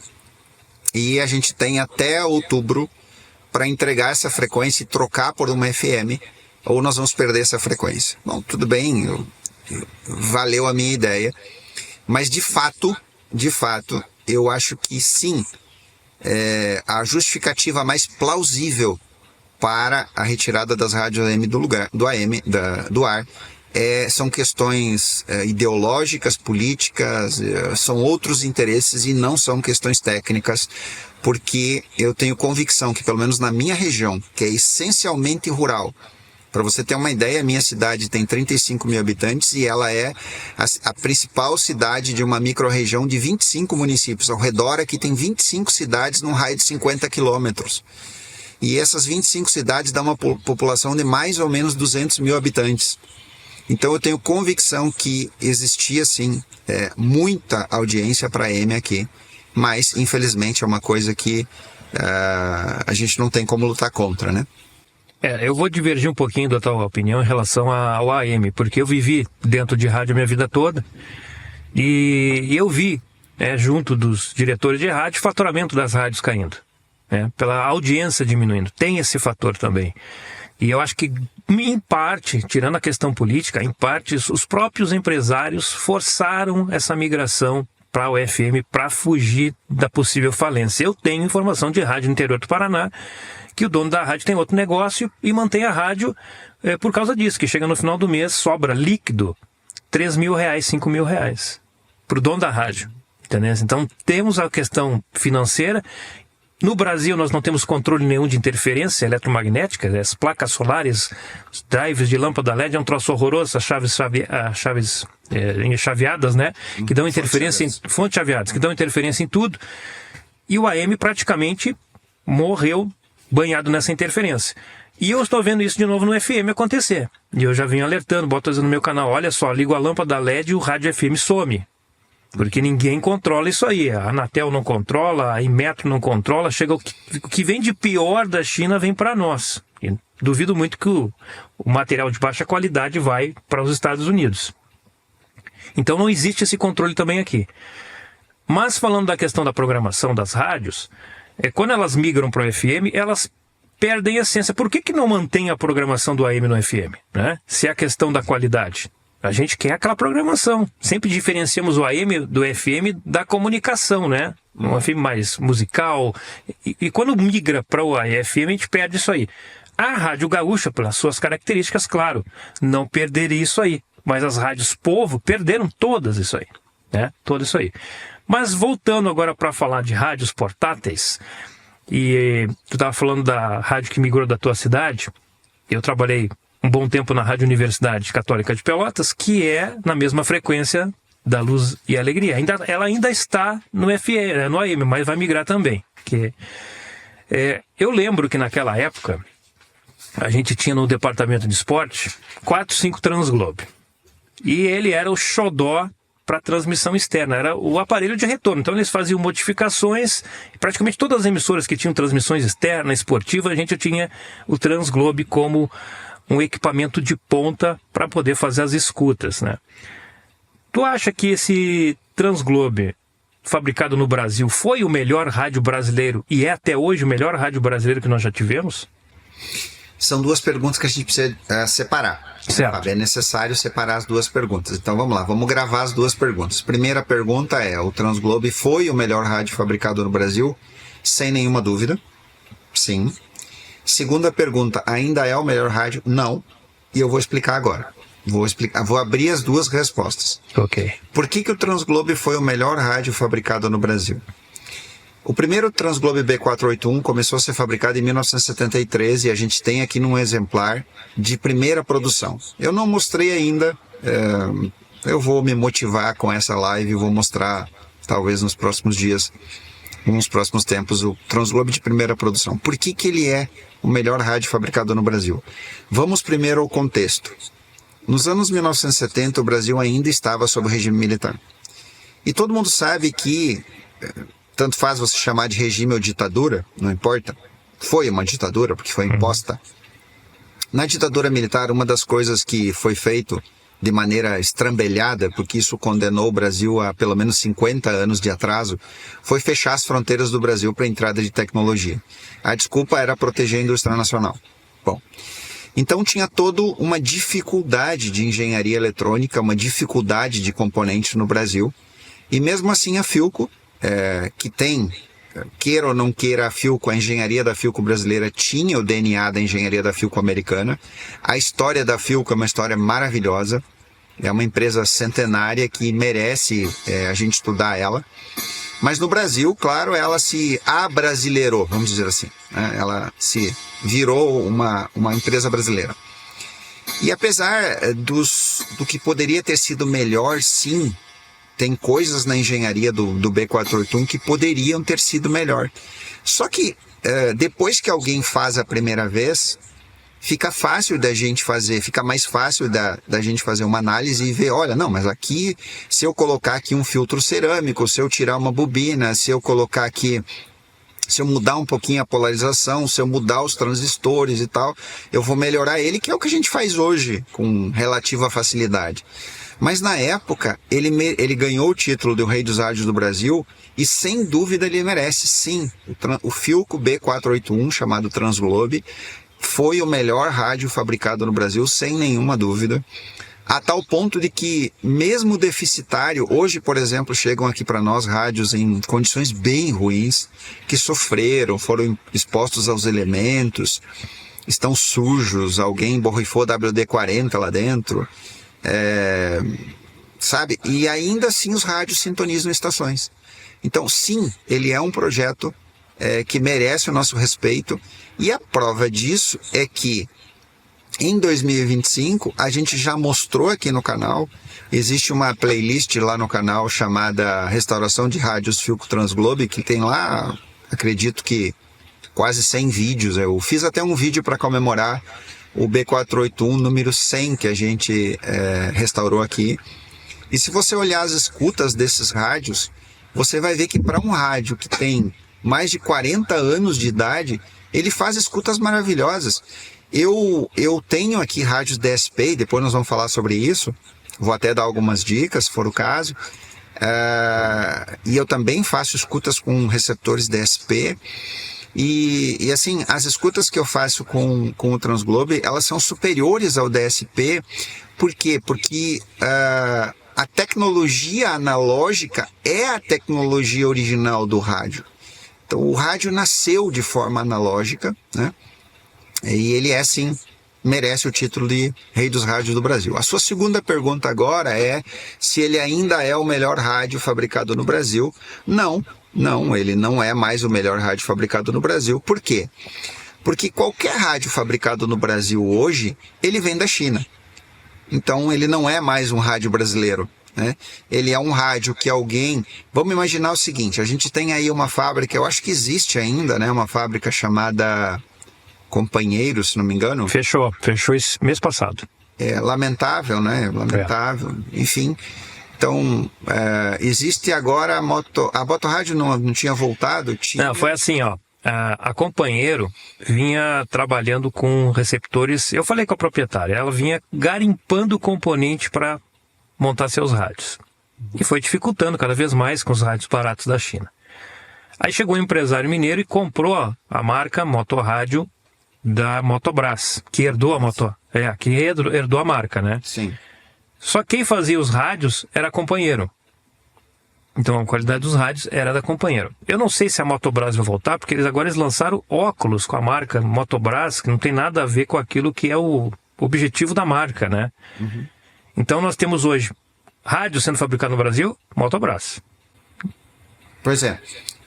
e a gente tem até outubro para entregar essa frequência e trocar por uma FM, ou nós vamos perder essa frequência. Bom, tudo bem, valeu a minha ideia, mas de fato, eu acho que sim, a justificativa mais plausível para a retirada das rádios AM do ar são questões ideológicas, políticas, são outros interesses e não são questões técnicas, porque eu tenho convicção que, pelo menos na minha região, que é essencialmente rural, para você ter uma ideia, a minha cidade tem 35 mil habitantes e ela é a principal cidade de uma micro-região de 25 municípios. Ao redor aqui tem 25 cidades num raio de 50 quilômetros. E essas 25 cidades dão uma população de mais ou menos 200 mil habitantes. Então eu tenho convicção que existia sim muita audiência para AM aqui, mas infelizmente é uma coisa que a gente não tem como lutar contra, né? Eu vou divergir um pouquinho da tua opinião em relação ao AM, porque eu vivi dentro de rádio a minha vida toda e eu vi, junto dos diretores de rádio, o faturamento das rádios caindo, pela audiência diminuindo. Tem esse fator também. E eu acho que, em parte, tirando a questão política, em parte, os próprios empresários forçaram essa migração para o FM para fugir da possível falência. Eu tenho informação de rádio no interior do Paraná que o dono da rádio tem outro negócio e mantém a rádio por causa disso, que chega no final do mês, sobra líquido R$3.000, R$5.000 para o dono da rádio. Entendeu? Então temos a questão financeira. No Brasil nós não temos controle nenhum de interferência eletromagnética, as placas solares, os drives de lâmpada LED é um troço horroroso, as chaves chaveadas, né? Que dão interferência fontes chaveadas, que dão interferência em tudo. E o AM praticamente morreu banhado nessa interferência. E eu estou vendo isso de novo no FM acontecer. E eu já venho alertando, boto no meu canal, olha só, ligo a lâmpada LED e o rádio FM some. Porque ninguém controla isso aí. A Anatel não controla, a Inmetro não controla. Chega o que vem de pior da China vem para nós. E duvido muito que o material de baixa qualidade vai para os Estados Unidos. Então não existe esse controle também aqui. Mas falando da questão da programação das rádios, quando elas migram para o FM, elas perdem a essência. Por que não mantém a programação do AM no FM? Né? Se é a questão da qualidade. A gente quer aquela programação. Sempre diferenciamos o AM do FM da comunicação, né? Um FM mais musical. E quando migra para o AM, a gente perde isso aí. A Rádio Gaúcha, pelas suas características, claro, não perderia isso aí. Mas as rádios povo perderam todas isso aí. Né? Tudo isso aí. Mas voltando agora para falar de rádios portáteis, e tu estava falando da rádio que migrou da tua cidade. Eu trabalhei um bom tempo na Rádio Universidade Católica de Pelotas, que é na mesma frequência da Luz e Alegria. Ela ainda está no FM, no AM, mas vai migrar também. Eu lembro que naquela época a gente tinha no departamento de esporte 4, 5 Transglobe. E ele era o xodó para transmissão externa, era o aparelho de retorno. Então eles faziam modificações, praticamente todas as emissoras que tinham transmissões externas, esportivas, a gente tinha o Transglobe como um equipamento de ponta para poder fazer as escutas, né? Tu acha que esse Transglobe fabricado no Brasil foi o melhor rádio brasileiro e é até hoje o melhor rádio brasileiro que nós já tivemos? São duas perguntas que a gente precisa separar. Certo. É necessário separar as duas perguntas. Então vamos lá, vamos gravar as duas perguntas. Primeira pergunta é: o Transglobe foi o melhor rádio fabricado no Brasil? Sem nenhuma dúvida. Sim. Segunda pergunta: ainda é o melhor rádio? Não. E eu vou explicar agora. Vou abrir as duas respostas. Ok. Por que o Transglobe foi o melhor rádio fabricado no Brasil? O primeiro Transglobe B481 começou a ser fabricado em 1973 e a gente tem aqui num exemplar de primeira produção. Eu não mostrei ainda, eu vou me motivar com essa live e vou mostrar, talvez nos próximos dias, nos próximos tempos, o Transglobe de primeira produção. Por que ele é o melhor rádio fabricado no Brasil? Vamos primeiro ao contexto. Nos anos 1970, o Brasil ainda estava sob o regime militar. E todo mundo sabe que tanto faz você chamar de regime ou ditadura, não importa. Foi uma ditadura, porque foi imposta. Na ditadura militar, uma das coisas que foi feito de maneira estrambelhada, porque isso condenou o Brasil a pelo menos 50 anos de atraso, foi fechar as fronteiras do Brasil para a entrada de tecnologia. A desculpa era proteger a indústria nacional. Bom, então tinha toda uma dificuldade de engenharia eletrônica, uma dificuldade de componentes no Brasil, e mesmo assim a Philco, que tem, queira ou não queira, a Philco, a engenharia da Philco brasileira tinha o DNA da engenharia da Philco americana. A história da Philco é uma história maravilhosa, é uma empresa centenária que merece a gente estudar ela. Mas no Brasil, claro, ela se abrasileirou, vamos dizer assim, né? Ela se virou uma empresa brasileira. E apesar do que poderia ter sido melhor, sim, tem coisas na engenharia do B481 que poderiam ter sido melhor. Só que depois que alguém faz a primeira vez, fica fácil da gente fazer, fica mais fácil da gente fazer uma análise e ver, olha, não, mas aqui, se eu colocar aqui um filtro cerâmico, se eu tirar uma bobina, se eu colocar aqui, se eu mudar um pouquinho a polarização, se eu mudar os transistores e tal, eu vou melhorar ele, que é o que a gente faz hoje com relativa facilidade. Mas na época, ele ganhou o título de o Rei dos Rádios do Brasil e sem dúvida ele merece, sim. O Philco B481, chamado Transglobe, foi o melhor rádio fabricado no Brasil, sem nenhuma dúvida. A tal ponto de que, mesmo deficitário, hoje, por exemplo, chegam aqui para nós rádios em condições bem ruins, que sofreram, foram expostos aos elementos, estão sujos, alguém borrifou WD-40 lá dentro. Sabe? E ainda assim os rádios sintonizam estações. Então sim, ele é um projeto que merece o nosso respeito, e a prova disso é que em 2025 a gente já mostrou aqui no canal, existe uma playlist lá no canal chamada Restauração de Rádios Philco Transglobe, que tem lá, acredito que quase 100 vídeos. Eu fiz até um vídeo para comemorar o B481 número 100 que a gente restaurou aqui. E se você olhar as escutas desses rádios, você vai ver que para um rádio que tem mais de 40 anos de idade, ele faz escutas maravilhosas. Eu tenho aqui rádios DSP, e depois nós vamos falar sobre isso, vou até dar algumas dicas, se for o caso. E eu também faço escutas com receptores DSP. E assim, as escutas que eu faço com o Transglobe, elas são superiores ao DSP. Por quê? Porque a tecnologia analógica é a tecnologia original do rádio. Então o rádio nasceu de forma analógica, né? E ele sim, merece o título de Rei dos Rádios do Brasil. A sua segunda pergunta agora é se ele ainda é o melhor rádio fabricado no Brasil. Não, ele não é mais o melhor rádio fabricado no Brasil. Por quê? Porque qualquer rádio fabricado no Brasil hoje, ele vem da China. Então ele não é mais um rádio brasileiro, né? Ele é um rádio que alguém... Vamos imaginar o seguinte, a gente tem aí uma fábrica, eu acho que existe ainda, né? Uma fábrica chamada Companheiro, se não me engano. Fechou esse mês passado. É lamentável, né? Lamentável, enfim. Então, existe agora a Motorrádio não tinha voltado? Não, foi assim, ó. A Companheiro vinha trabalhando com receptores. Eu falei com a proprietária, ela vinha garimpando componente para montar seus rádios. E foi dificultando cada vez mais com os rádios baratos da China. Aí chegou um empresário mineiro e comprou a marca Motorrádio da Motobras, que herdou a que herdou a marca, né? Sim. Só que quem fazia os rádios era a Companheiro. Então a qualidade dos rádios era da Companheiro. Eu não sei se a Motobras vai voltar, porque eles lançaram óculos com a marca Motobras, que não tem nada a ver com aquilo que é o objetivo da marca, né? Uhum. Então nós temos hoje rádio sendo fabricado no Brasil, Motobras. Pois é.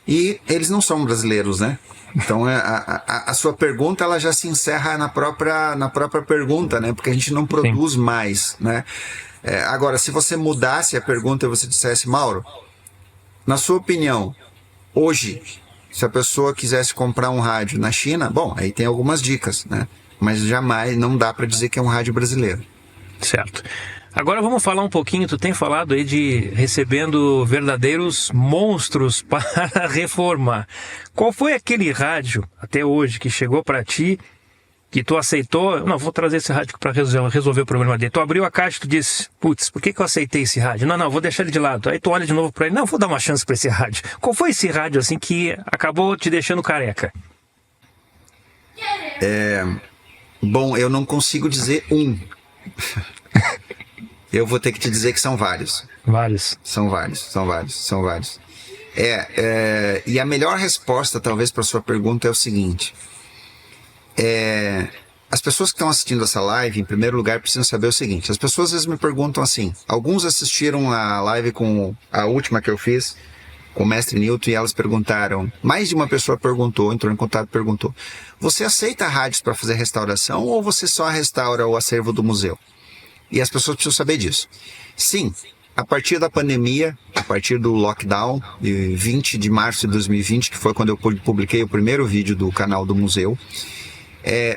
E eles não são brasileiros, né? Então a sua pergunta ela já se encerra na própria pergunta, né? Porque a gente não produz mais, né? Agora, se você mudasse a pergunta e você dissesse, Mauro, na sua opinião, hoje, se a pessoa quisesse comprar um rádio na China, bom, aí tem algumas dicas, né? Mas jamais, não dá para dizer que é um rádio brasileiro. Certo. Agora vamos falar um pouquinho, tu tem falado aí de recebendo verdadeiros monstros para reformar. Qual foi aquele rádio, até hoje, que chegou para ti, que tu aceitou? Não, vou trazer esse rádio para resolver o problema dele. Tu abriu a caixa e tu disse, putz, por que eu aceitei esse rádio? Não, vou deixar ele de lado. Aí tu olha de novo para ele, não, vou dar uma chance para esse rádio. Qual foi esse rádio assim que acabou te deixando careca? Bom, eu não consigo dizer um. Eu vou ter que te dizer que são vários. Vários. São vários. E a melhor resposta, talvez, para sua pergunta é o seguinte. As pessoas que estão assistindo essa live, em primeiro lugar, precisam saber o seguinte. As pessoas às vezes me perguntam assim. Alguns assistiram a live com a última que eu fiz, com o mestre Newton, e elas perguntaram, mais de uma pessoa entrou em contato e perguntou, você aceita rádios para fazer restauração ou você só restaura o acervo do museu? E as pessoas precisam saber disso. Sim, a partir da pandemia, a partir do lockdown, de 20 de março de 2020, que foi quando eu publiquei o primeiro vídeo do canal do museu,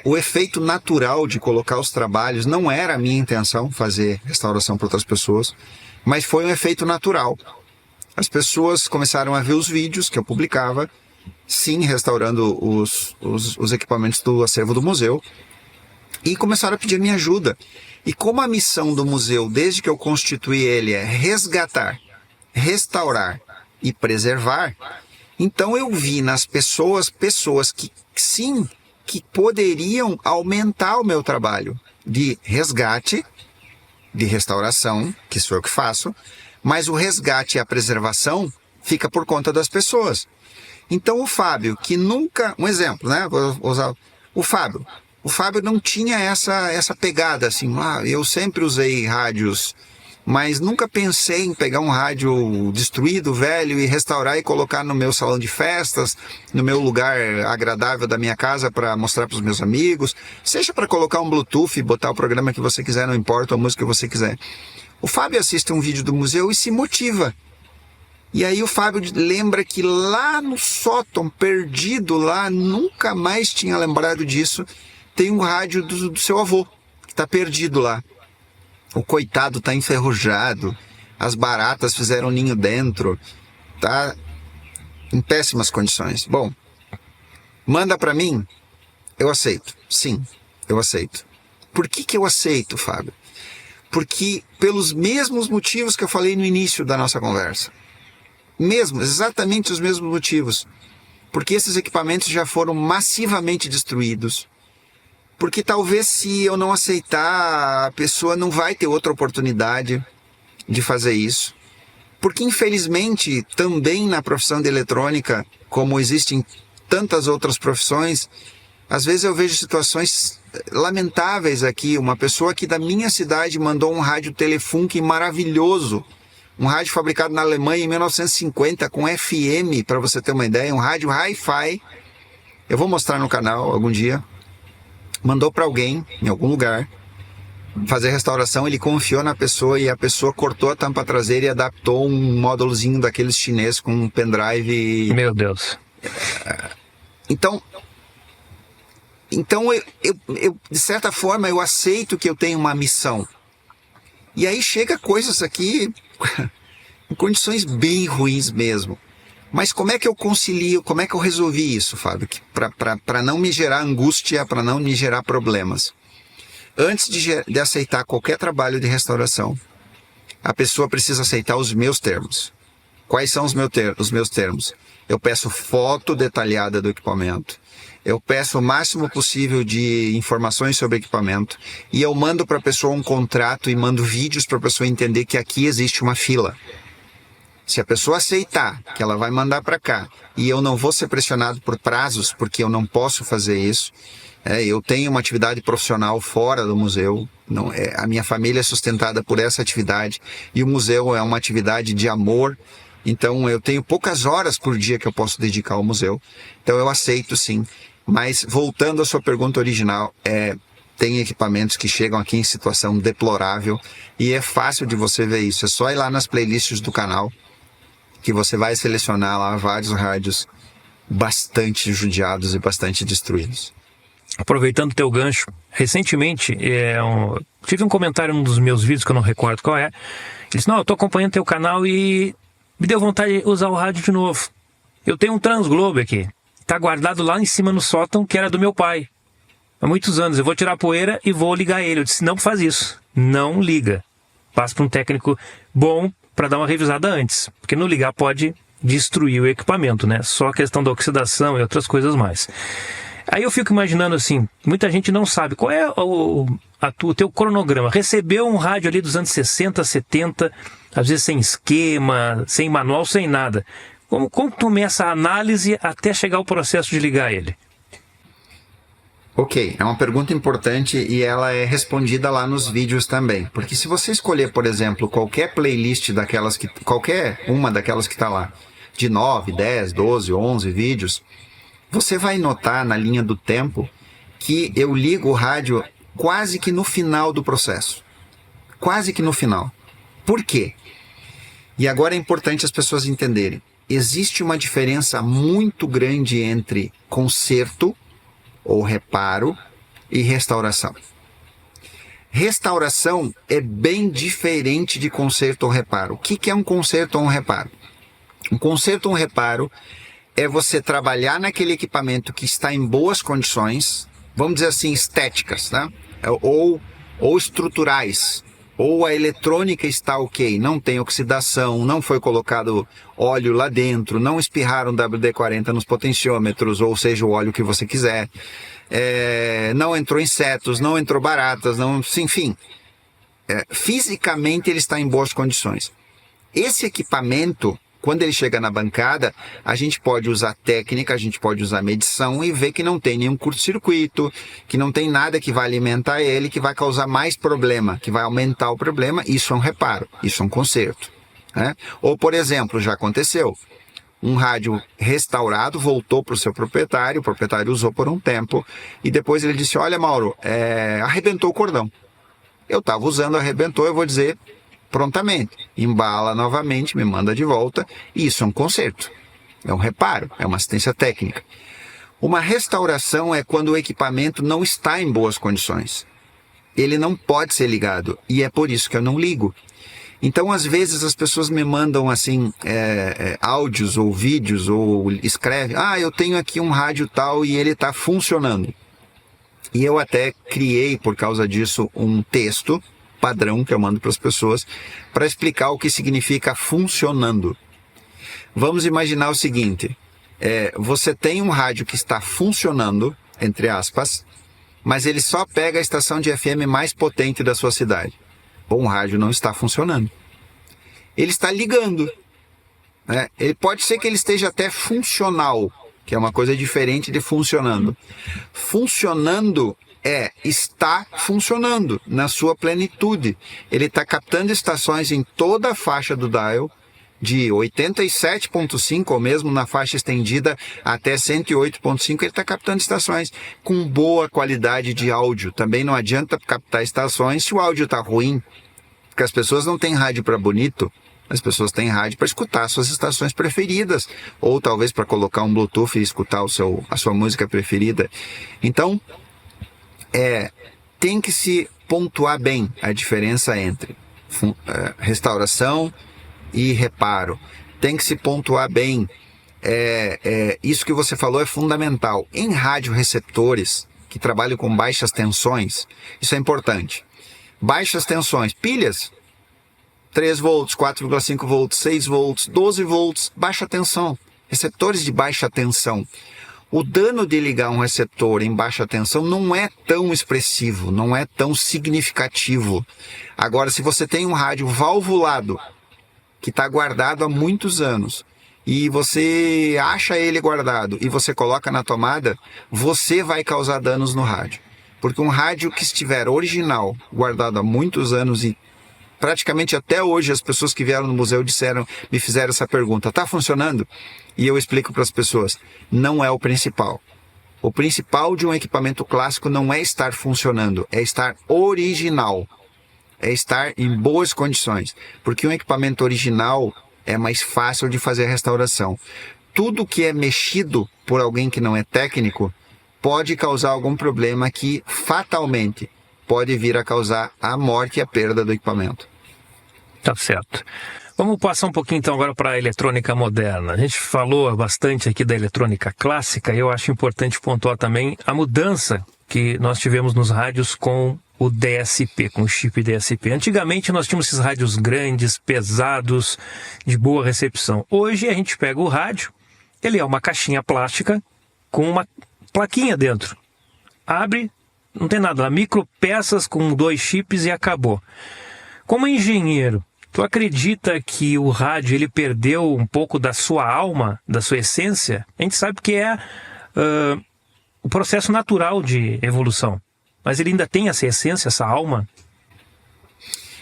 o efeito natural de colocar os trabalhos, não era a minha intenção fazer restauração para outras pessoas, mas foi um efeito natural. As pessoas começaram a ver os vídeos que eu publicava, sim, restaurando os equipamentos do acervo do museu, e começaram a pedir minha ajuda. E como a missão do museu, desde que eu constituí ele, é resgatar, restaurar e preservar, então eu vi nas pessoas que sim, que poderiam aumentar o meu trabalho de resgate, de restauração, que sou eu que faço, mas o resgate e a preservação fica por conta das pessoas. Então o Fábio, que nunca... Um exemplo, né? Vou usar o Fábio. O Fábio não tinha essa pegada assim, eu sempre usei rádios, mas nunca pensei em pegar um rádio destruído, velho, e restaurar e colocar no meu salão de festas, no meu lugar agradável da minha casa para mostrar para os meus amigos, seja para colocar um Bluetooth e botar o programa que você quiser, não importa, a música que você quiser. O Fábio assiste um vídeo do museu e se motiva. E aí o Fábio lembra que lá no sótão, perdido lá, nunca mais tinha lembrado disso, tem um rádio do seu avô, que está perdido lá. O coitado está enferrujado, as baratas fizeram ninho dentro, tá em péssimas condições. Bom, manda para mim? Eu aceito. Sim, eu aceito. Por que eu aceito, Fábio? Porque pelos mesmos motivos que eu falei no início da nossa conversa. Exatamente os mesmos motivos. Porque esses equipamentos já foram massivamente destruídos. Porque talvez se eu não aceitar, a pessoa não vai ter outra oportunidade de fazer isso. Porque infelizmente também na profissão de eletrônica, como existem tantas outras profissões, às vezes eu vejo situações lamentáveis aqui. Uma pessoa aqui da minha cidade mandou um rádio Telefunk maravilhoso. Um rádio fabricado na Alemanha em 1950 com FM, para você ter uma ideia. Um rádio hi-fi. Eu vou mostrar no canal algum dia. Mandou para alguém, em algum lugar, fazer restauração. Ele confiou na pessoa e a pessoa cortou a tampa traseira e adaptou um módulozinho daqueles chineses com um pendrive. Meu Deus. Então eu, de certa forma, eu aceito que eu tenho uma missão. E aí chega coisas aqui em condições bem ruins mesmo. Mas como é que eu concilio, como é que eu resolvi isso, Fábio? Para não me gerar angústia, para não me gerar problemas. Antes de aceitar qualquer trabalho de restauração, a pessoa precisa aceitar os meus termos. Quais são os meus termos? Eu peço foto detalhada do equipamento. Eu peço o máximo possível de informações sobre o equipamento. E eu mando para a pessoa um contrato e mando vídeos para a pessoa entender que aqui existe uma fila. Se a pessoa aceitar que ela vai mandar para cá e eu não vou ser pressionado por prazos, porque eu não posso fazer isso, eu tenho uma atividade profissional fora do museu, a minha família é sustentada por essa atividade e o museu é uma atividade de amor, então eu tenho poucas horas por dia que eu posso dedicar ao museu, então eu aceito sim. Mas voltando à sua pergunta original, tem equipamentos que chegam aqui em situação deplorável e é fácil de você ver isso, é só ir lá nas playlists do canal que você vai selecionar lá vários rádios bastante judiados e bastante destruídos. Aproveitando o teu gancho, recentemente tive um comentário num dos meus vídeos que eu não recordo qual é. Ele disse, não, eu estou acompanhando teu canal e me deu vontade de usar o rádio de novo. Eu tenho um Transglobe aqui, está guardado lá em cima no sótão, que era do meu pai. Há muitos anos, eu vou tirar a poeira e vou ligar ele. Eu disse, não faz isso, não liga. Passa para um técnico bom para dar uma revisada antes, porque no ligar pode destruir o equipamento, né? Só a questão da oxidação e outras coisas mais. Aí eu fico imaginando assim, muita gente não sabe qual é o teu cronograma. Recebeu um rádio ali dos anos 60, 70, às vezes sem esquema, sem manual, sem nada. Como começa a análise até chegar ao processo de ligar ele? Ok, é uma pergunta importante e ela é respondida lá nos vídeos também. Porque se você escolher, por exemplo, qualquer playlist qualquer uma daquelas que está lá, de 9, 10, 12, 11 vídeos, você vai notar na linha do tempo que eu ligo o rádio quase que no final do processo. Quase que no final. Por quê? E agora é importante as pessoas entenderem. Existe uma diferença muito grande entre conserto ou reparo e restauração. Restauração é bem diferente de conserto ou reparo. O que é um conserto ou um reparo? Um conserto ou um reparo é você trabalhar naquele equipamento que está em boas condições, vamos dizer assim, estéticas, né? ou estruturais, ou a eletrônica está ok, não tem oxidação, não foi colocado óleo lá dentro, não espirraram WD-40 nos potenciômetros, ou seja, o óleo que você quiser, não entrou insetos, não entrou baratas, enfim, fisicamente ele está em boas condições. Esse equipamento, quando ele chega na bancada, a gente pode usar técnica, a gente pode usar medição e ver que não tem nenhum curto-circuito, que não tem nada que vai alimentar ele, que vai causar mais problema, que vai aumentar o problema. Isso é um reparo, isso é um conserto, né? Ou, por exemplo, já aconteceu, um rádio restaurado voltou para o seu proprietário, o proprietário usou por um tempo, e depois ele disse, olha Mauro, arrebentou o cordão. Eu estava usando, arrebentou, eu vou dizer, prontamente, embala novamente, me manda de volta, e isso é um conserto, é um reparo, é uma assistência técnica. Uma restauração é quando o equipamento não está em boas condições. Ele não pode ser ligado, e é por isso que eu não ligo. Então, às vezes, as pessoas me mandam assim, áudios ou vídeos, ou escrevem, eu tenho aqui um rádio tal e ele está funcionando. E eu até criei, por causa disso, um texto padrão que eu mando para as pessoas para explicar o que significa funcionando. Vamos imaginar o seguinte, você tem um rádio que está funcionando, entre aspas, mas ele só pega a estação de FM mais potente da sua cidade. Bom, o rádio não está funcionando. Ele está ligando, né? Ele pode ser que ele esteja até funcional, que é uma coisa diferente de funcionando. Funcionando está funcionando na sua plenitude. Ele está captando estações em toda a faixa do dial, de 87.5 ou mesmo na faixa estendida até 108.5, ele está captando estações com boa qualidade de áudio. Também não adianta captar estações se o áudio está ruim, porque as pessoas não têm rádio para bonito, as pessoas têm rádio para escutar suas estações preferidas, ou talvez para colocar um Bluetooth e escutar a sua música preferida. Então, tem que se pontuar bem a diferença entre restauração e reparo. Tem que se pontuar bem. Isso que você falou é fundamental. Em radioreceptores que trabalham com baixas tensões, isso é importante. Baixas tensões, pilhas, 3 volts, 4,5 volts, 6 volts, 12 volts, baixa tensão. Receptores de baixa tensão. O dano de ligar um receptor em baixa tensão não é tão expressivo, não é tão significativo. Agora, se você tem um rádio valvulado, que está guardado há muitos anos, e você acha ele guardado e você coloca na tomada, você vai causar danos no rádio. Porque um rádio que estiver original, guardado há muitos anos, e praticamente até hoje as pessoas que vieram no museu me fizeram essa pergunta, está funcionando? E eu explico para as pessoas, não é o principal. O principal de um equipamento clássico não é estar funcionando, é estar original. É estar em boas condições, porque um equipamento original é mais fácil de fazer a restauração. Tudo que é mexido por alguém que não é técnico pode causar algum problema que fatalmente pode vir a causar a morte e a perda do equipamento. Tá certo. Vamos passar um pouquinho então agora para a eletrônica moderna. A gente falou bastante aqui da eletrônica clássica e eu acho importante pontuar também a mudança que nós tivemos nos rádios com o DSP, com o chip DSP. Antigamente nós tínhamos esses rádios grandes, pesados, de boa recepção. Hoje a gente pega o rádio, ele é uma caixinha plástica com uma plaquinha dentro. Abre, não tem nada lá, micropeças com 2 chips e acabou. Como engenheiro, tu acredita que o rádio ele perdeu um pouco da sua alma, da sua essência? A gente sabe que é o processo natural de evolução. Mas ele ainda tem essa essência, essa alma?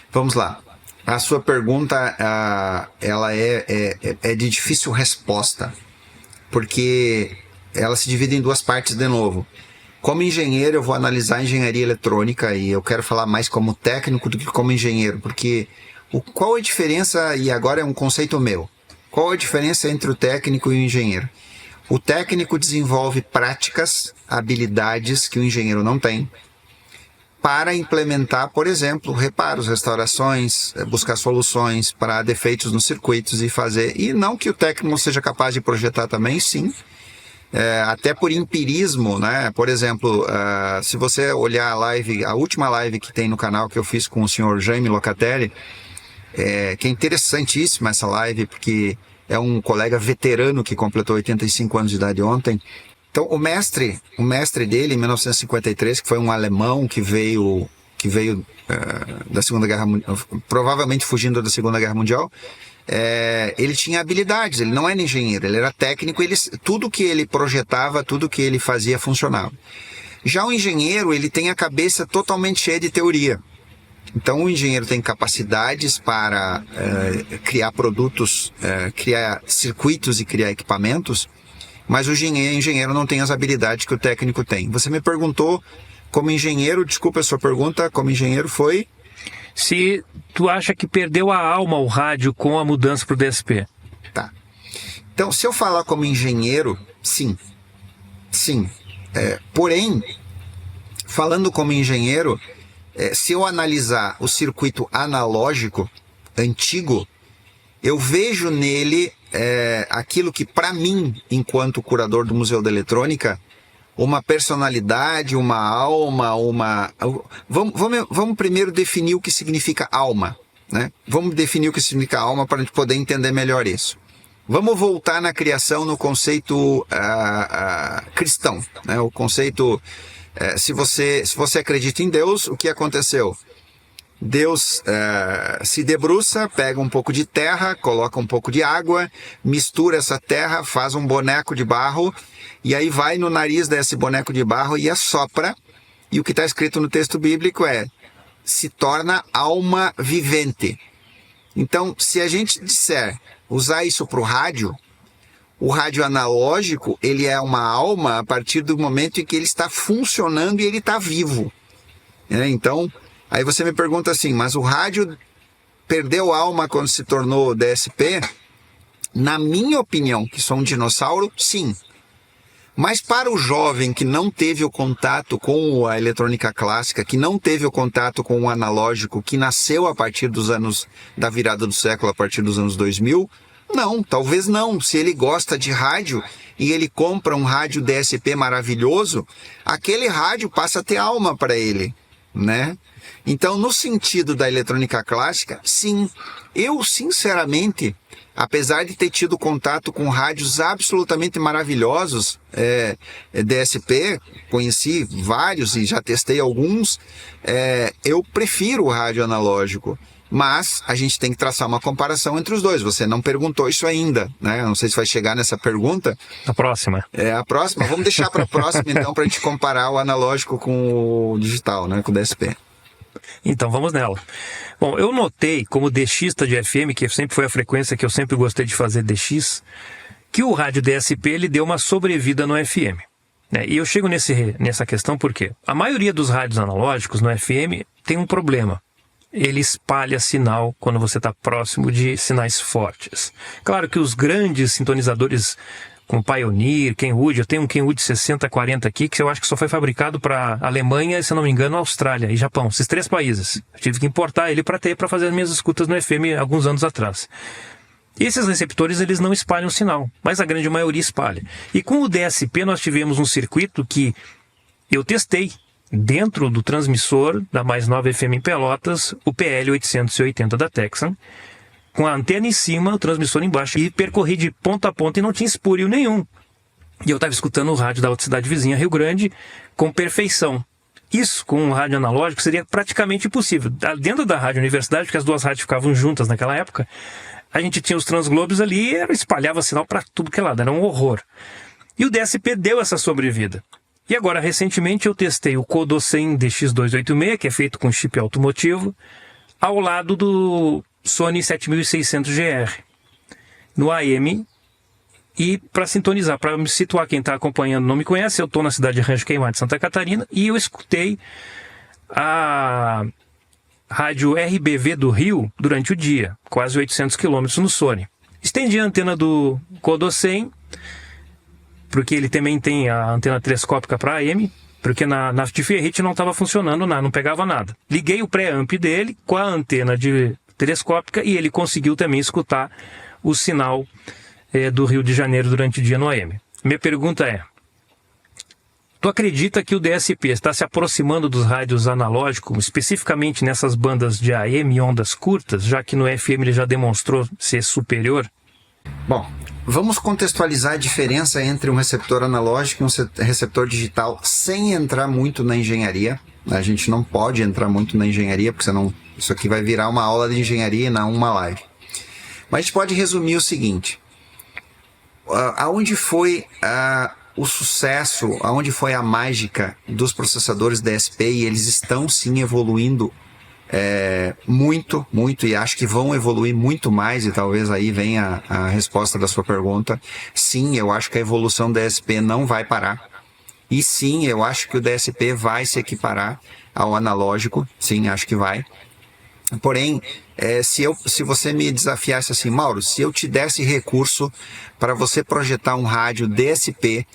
Vamos lá. A sua pergunta ela é de difícil resposta, porque ela se divide em 2 partes de novo. Como engenheiro, eu vou analisar a engenharia eletrônica e eu quero falar mais como técnico do que como engenheiro, porque qual é a diferença, e agora é um conceito meu, qual é a diferença entre o técnico e o engenheiro? O técnico desenvolve práticas, habilidades que o engenheiro não tem, para implementar, por exemplo, reparos, restaurações, buscar soluções para defeitos nos circuitos e fazer. E não que o técnico não seja capaz de projetar também, sim. Até por empirismo, né? Por exemplo, se você olhar a última live que tem no canal que eu fiz com o senhor Jaime Locatelli, que é interessantíssima essa live, porque é um colega veterano que completou 85 anos de idade ontem. Então, o mestre dele, em 1953, que foi um alemão que veio da Segunda Guerra Mundial, provavelmente fugindo da Segunda Guerra Mundial, ele tinha habilidades, ele não era engenheiro, ele era técnico, tudo que ele projetava, tudo que ele fazia funcionava. Já o engenheiro, ele tem a cabeça totalmente cheia de teoria. Então, o engenheiro tem capacidades para criar produtos, criar circuitos e criar equipamentos, mas o engenheiro não tem as habilidades que o técnico tem. Você me perguntou como engenheiro, desculpa a sua pergunta, como engenheiro foi? se tu acha que perdeu a alma o rádio com a mudança para o DSP. Tá. Então, se eu falar como engenheiro, sim. Sim. Porém, falando como engenheiro, se eu analisar o circuito analógico antigo, eu vejo nele aquilo que, para mim, enquanto curador do Museu da Eletrônica, uma personalidade, uma alma, Vamos primeiro definir o que significa alma, né? Vamos definir o que significa alma para a gente poder entender melhor isso. Vamos voltar na criação no conceito cristão, né? O conceito, se você acredita em Deus, o que aconteceu? Deus se debruça, pega um pouco de terra, coloca um pouco de água, mistura essa terra, faz um boneco de barro, e aí vai no nariz desse boneco de barro e assopra, e o que está escrito no texto bíblico se torna alma vivente. Então, se a gente usar isso para o rádio analógico, ele é uma alma a partir do momento em que ele está funcionando e ele está vivo. Então, aí você me pergunta assim, mas o rádio perdeu alma quando se tornou DSP? Na minha opinião, que sou um dinossauro, sim. Mas para o jovem que não teve o contato com a eletrônica clássica, que não teve o contato com o analógico, que nasceu a partir dos anos da virada do século, a partir dos anos 2000, não, talvez não. Se ele gosta de rádio e ele compra um rádio DSP maravilhoso, aquele rádio passa a ter alma para ele, né? Então, no sentido da eletrônica clássica, sim. Eu, sinceramente, apesar de ter tido contato com rádios absolutamente maravilhosos, DSP, conheci vários e já testei alguns, eu prefiro o rádio analógico. Mas a gente tem que traçar uma comparação entre os dois. Você não perguntou isso ainda, né? Não sei se vai chegar nessa pergunta. A próxima. A próxima? Vamos deixar para a próxima, então, para a gente comparar o analógico com o digital, né? Com o DSP. Então, vamos nela. Bom, eu notei, como DXista de FM, que sempre foi a frequência que eu sempre gostei de fazer DX, que o rádio DSP ele deu uma sobrevida no FM. Né? E eu chego nessa questão porque a maioria dos rádios analógicos no FM tem um problema. Ele espalha sinal quando você está próximo de sinais fortes. Claro que os grandes sintonizadores como Pioneer, Kenwood, eu tenho um Kenwood 6040 aqui, que eu acho que só foi fabricado para Alemanha, se não me engano, Austrália e Japão, esses 3 países. Eu tive que importar ele para fazer as minhas escutas no FM alguns anos atrás. Esses receptores, eles não espalham sinal, mas a grande maioria espalha. E com o DSP nós tivemos um circuito que eu testei dentro do transmissor da Mais Nova FM em Pelotas, o PL880 da Texan, com a antena em cima, o transmissor embaixo, e percorri de ponta a ponta e não tinha espúrio nenhum. E eu estava escutando o rádio da outra cidade vizinha, Rio Grande, com perfeição. Isso, com um rádio analógico, seria praticamente impossível. Dentro da Rádio Universidade, porque as duas rádios ficavam juntas naquela época, a gente tinha os transglobes ali e espalhava sinal para tudo que é lado, era um horror. E o DSP deu essa sobrevida. E agora, recentemente, eu testei o Codocem DX286, que é feito com chip automotivo, ao lado do Sony 7600GR, no AM, e para sintonizar, para me situar, quem está acompanhando não me conhece, eu estou na cidade de Rancho Queimado, Santa Catarina, e eu escutei a rádio RBV do Rio durante o dia, quase 800 km no Sony. Estendi a antena do Codocem, porque ele também tem a antena telescópica para AM, porque na de ferrite não estava funcionando nada, não pegava nada. Liguei o pré-amp dele com a antena telescópica e ele conseguiu também escutar o sinal do Rio de Janeiro durante o dia no AM. Minha pergunta é, tu acredita que o DSP está se aproximando dos rádios analógicos, especificamente nessas bandas de AM e ondas curtas, já que no FM ele já demonstrou ser superior? Bom, vamos contextualizar a diferença entre um receptor analógico e um receptor digital sem entrar muito na engenharia. A gente não pode entrar muito na engenharia, porque senão isso aqui vai virar uma aula de engenharia e não uma live. Mas a gente pode resumir o seguinte. Aonde foi o sucesso, aonde foi a mágica dos processadores DSP, e eles estão sim evoluindo muito, muito, e acho que vão evoluir muito mais, e talvez aí venha a resposta da sua pergunta. Sim, eu acho que a evolução do DSP não vai parar. E sim, eu acho que o DSP vai se equiparar ao analógico. Sim, acho que vai. Porém, se você me desafiasse assim, Mauro, se eu te desse recurso para você projetar um rádio DSP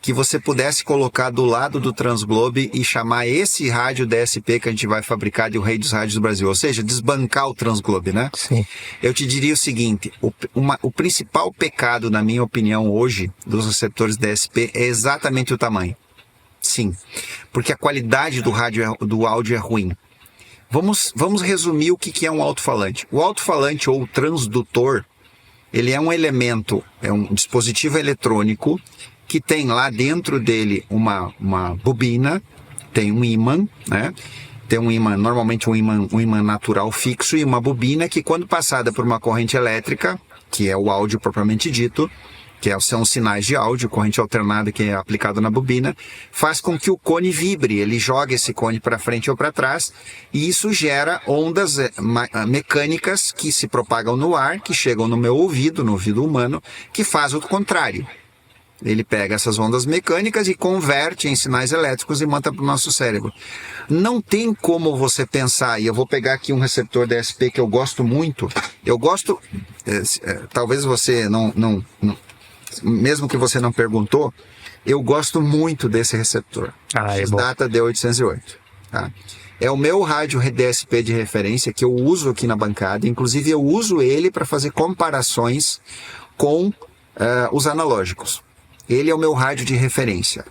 que você pudesse colocar do lado do Transglobe e chamar esse rádio DSP que a gente vai fabricar de o rei dos rádios do Brasil, ou seja, desbancar o Transglobe, né? Sim. Eu te diria o seguinte, o principal pecado, na minha opinião, hoje, dos receptores DSP é exatamente o tamanho. Sim, porque a qualidade do áudio é ruim. Vamos resumir o que é um alto-falante. O alto-falante ou transdutor, ele é um elemento, é um dispositivo eletrônico que tem lá dentro dele uma bobina, tem um ímã, né? Tem um ímã, normalmente um ímã natural fixo e uma bobina que, quando passada por uma corrente elétrica, que é o áudio propriamente dito, são os sinais de áudio, corrente alternada que é aplicada na bobina, faz com que o cone vibre, ele joga esse cone para frente ou para trás, e isso gera ondas mecânicas que se propagam no ar, que chegam no meu ouvido, no ouvido humano, que faz o contrário. Ele pega essas ondas mecânicas e converte em sinais elétricos e manda para o nosso cérebro. Não tem como você pensar, e eu vou pegar aqui um receptor DSP que eu gosto muito, talvez você não mesmo que você não perguntou, eu gosto muito desse receptor. X-Data D808. Tá? É o meu rádio DSP de referência que eu uso aqui na bancada. Inclusive, eu uso ele para fazer comparações com os analógicos. Ele é o meu rádio de referência.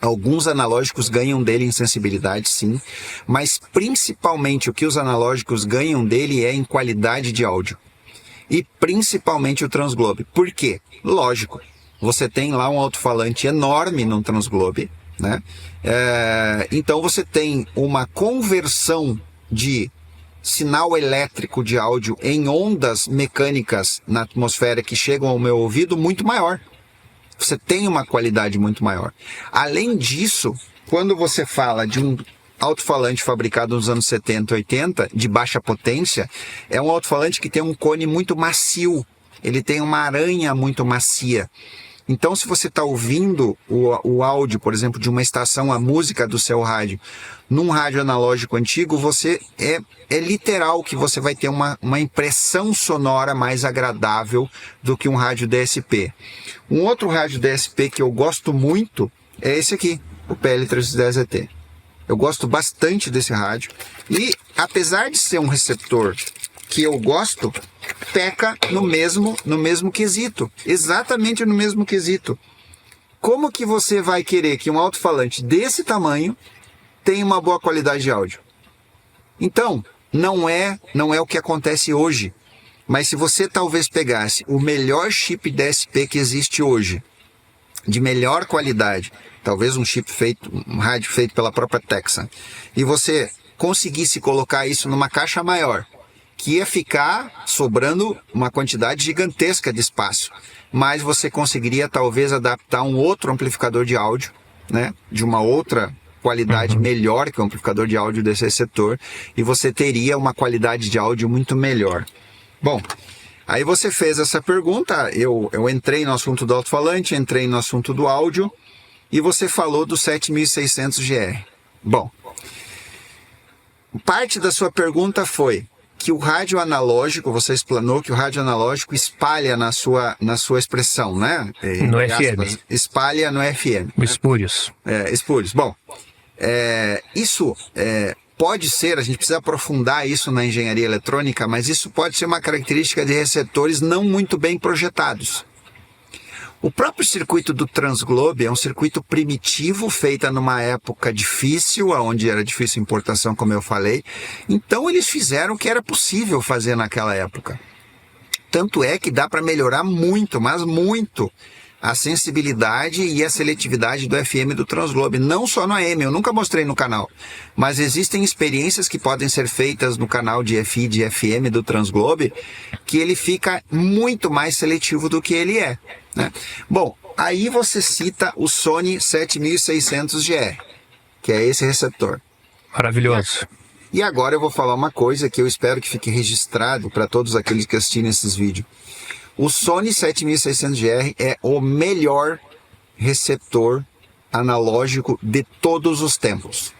Alguns analógicos ganham dele em sensibilidade, sim, mas principalmente o que os analógicos ganham dele é em qualidade de áudio. E principalmente o Transglobe. Por quê? Lógico, você tem lá um alto-falante enorme no Transglobe, né? Então você tem uma conversão de sinal elétrico de áudio em ondas mecânicas na atmosfera que chegam ao meu ouvido muito maior. Você tem uma qualidade muito maior. Além disso, quando você fala de um alto-falante fabricado nos anos 70, 80, de baixa potência, é um alto-falante que tem um cone muito macio, ele tem uma aranha muito macia. Então, se você está ouvindo o áudio, por exemplo, de uma estação, a música do seu rádio, num rádio analógico antigo, é literal que você vai ter uma impressão sonora mais agradável do que um rádio DSP. Um outro rádio DSP que eu gosto muito é esse aqui, o PL310ET. Eu gosto bastante desse rádio e, apesar de ser um receptor que eu gosto, peca no mesmo quesito, exatamente no mesmo quesito. Como que você vai querer que um alto-falante desse tamanho tenha uma boa qualidade de áudio? Então, não é o que acontece hoje, mas se você talvez pegasse o melhor chip DSP que existe hoje, de melhor qualidade, talvez um rádio feito pela própria Texan, e você conseguisse colocar isso numa caixa maior, que ia ficar sobrando uma quantidade gigantesca de espaço, mas você conseguiria talvez adaptar um outro amplificador de áudio, né, de uma outra qualidade melhor que o amplificador de áudio desse receptor, e você teria uma qualidade de áudio muito melhor. Bom, aí você fez essa pergunta, eu entrei no assunto do alto-falante, entrei no assunto do áudio, e você falou do 7600GR. Bom, parte da sua pergunta foi que o rádio analógico, você explanou que o rádio analógico espalha na sua expressão, né? No FM. Espalha no FM. O espúrios. Espúrios. Bom, isso pode ser, a gente precisa aprofundar isso na engenharia eletrônica, mas isso pode ser uma característica de receptores não muito bem projetados. O próprio circuito do Transglobe é um circuito primitivo, feito numa época difícil, onde era difícil a importação, como eu falei. Então eles fizeram o que era possível fazer naquela época. Tanto é que dá para melhorar muito, mas muito, a sensibilidade e a seletividade do FM do Transglobe, não só no AM, eu nunca mostrei no canal, mas existem experiências que podem ser feitas no canal de FI e de FM do Transglobe, que ele fica muito mais seletivo do que ele é, né? Bom, aí você cita o Sony 7600GR, que é esse receptor. Maravilhoso. E agora eu vou falar uma coisa que eu espero que fique registrado para todos aqueles que assistirem esses vídeos. O Sony 7600GR é o melhor receptor analógico de todos os tempos.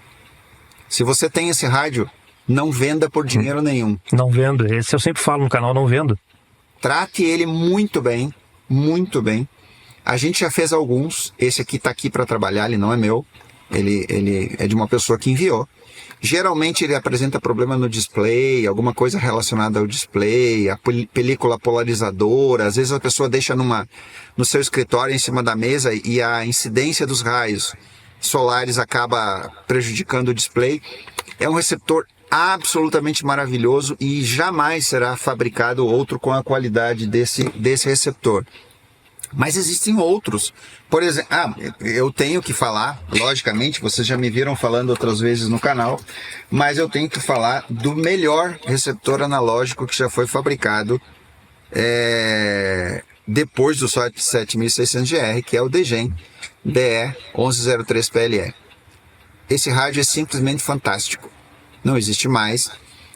Se você tem esse rádio, Não venda por dinheiro nenhum. Não vendo. Esse eu sempre falo no canal, não vendo. Trate ele muito bem, muito bem. A gente já fez alguns. Esse aqui está aqui para trabalhar, ele não é meu. Ele é de uma pessoa que enviou. Geralmente ele apresenta problema no display, alguma coisa relacionada ao display, a película polarizadora. Às vezes a pessoa deixa no seu escritório em cima da mesa e a incidência dos raios solares acaba prejudicando o display. É um receptor absolutamente maravilhoso e jamais será fabricado outro com a qualidade desse receptor. Mas existem outros. Por exemplo, eu tenho que falar, logicamente, vocês já me viram falando outras vezes no canal, mas eu tenho que falar do melhor receptor analógico que já foi fabricado depois do 7600GR, que é o Degen DE1103PLE. Esse rádio é simplesmente fantástico. Não existe mais.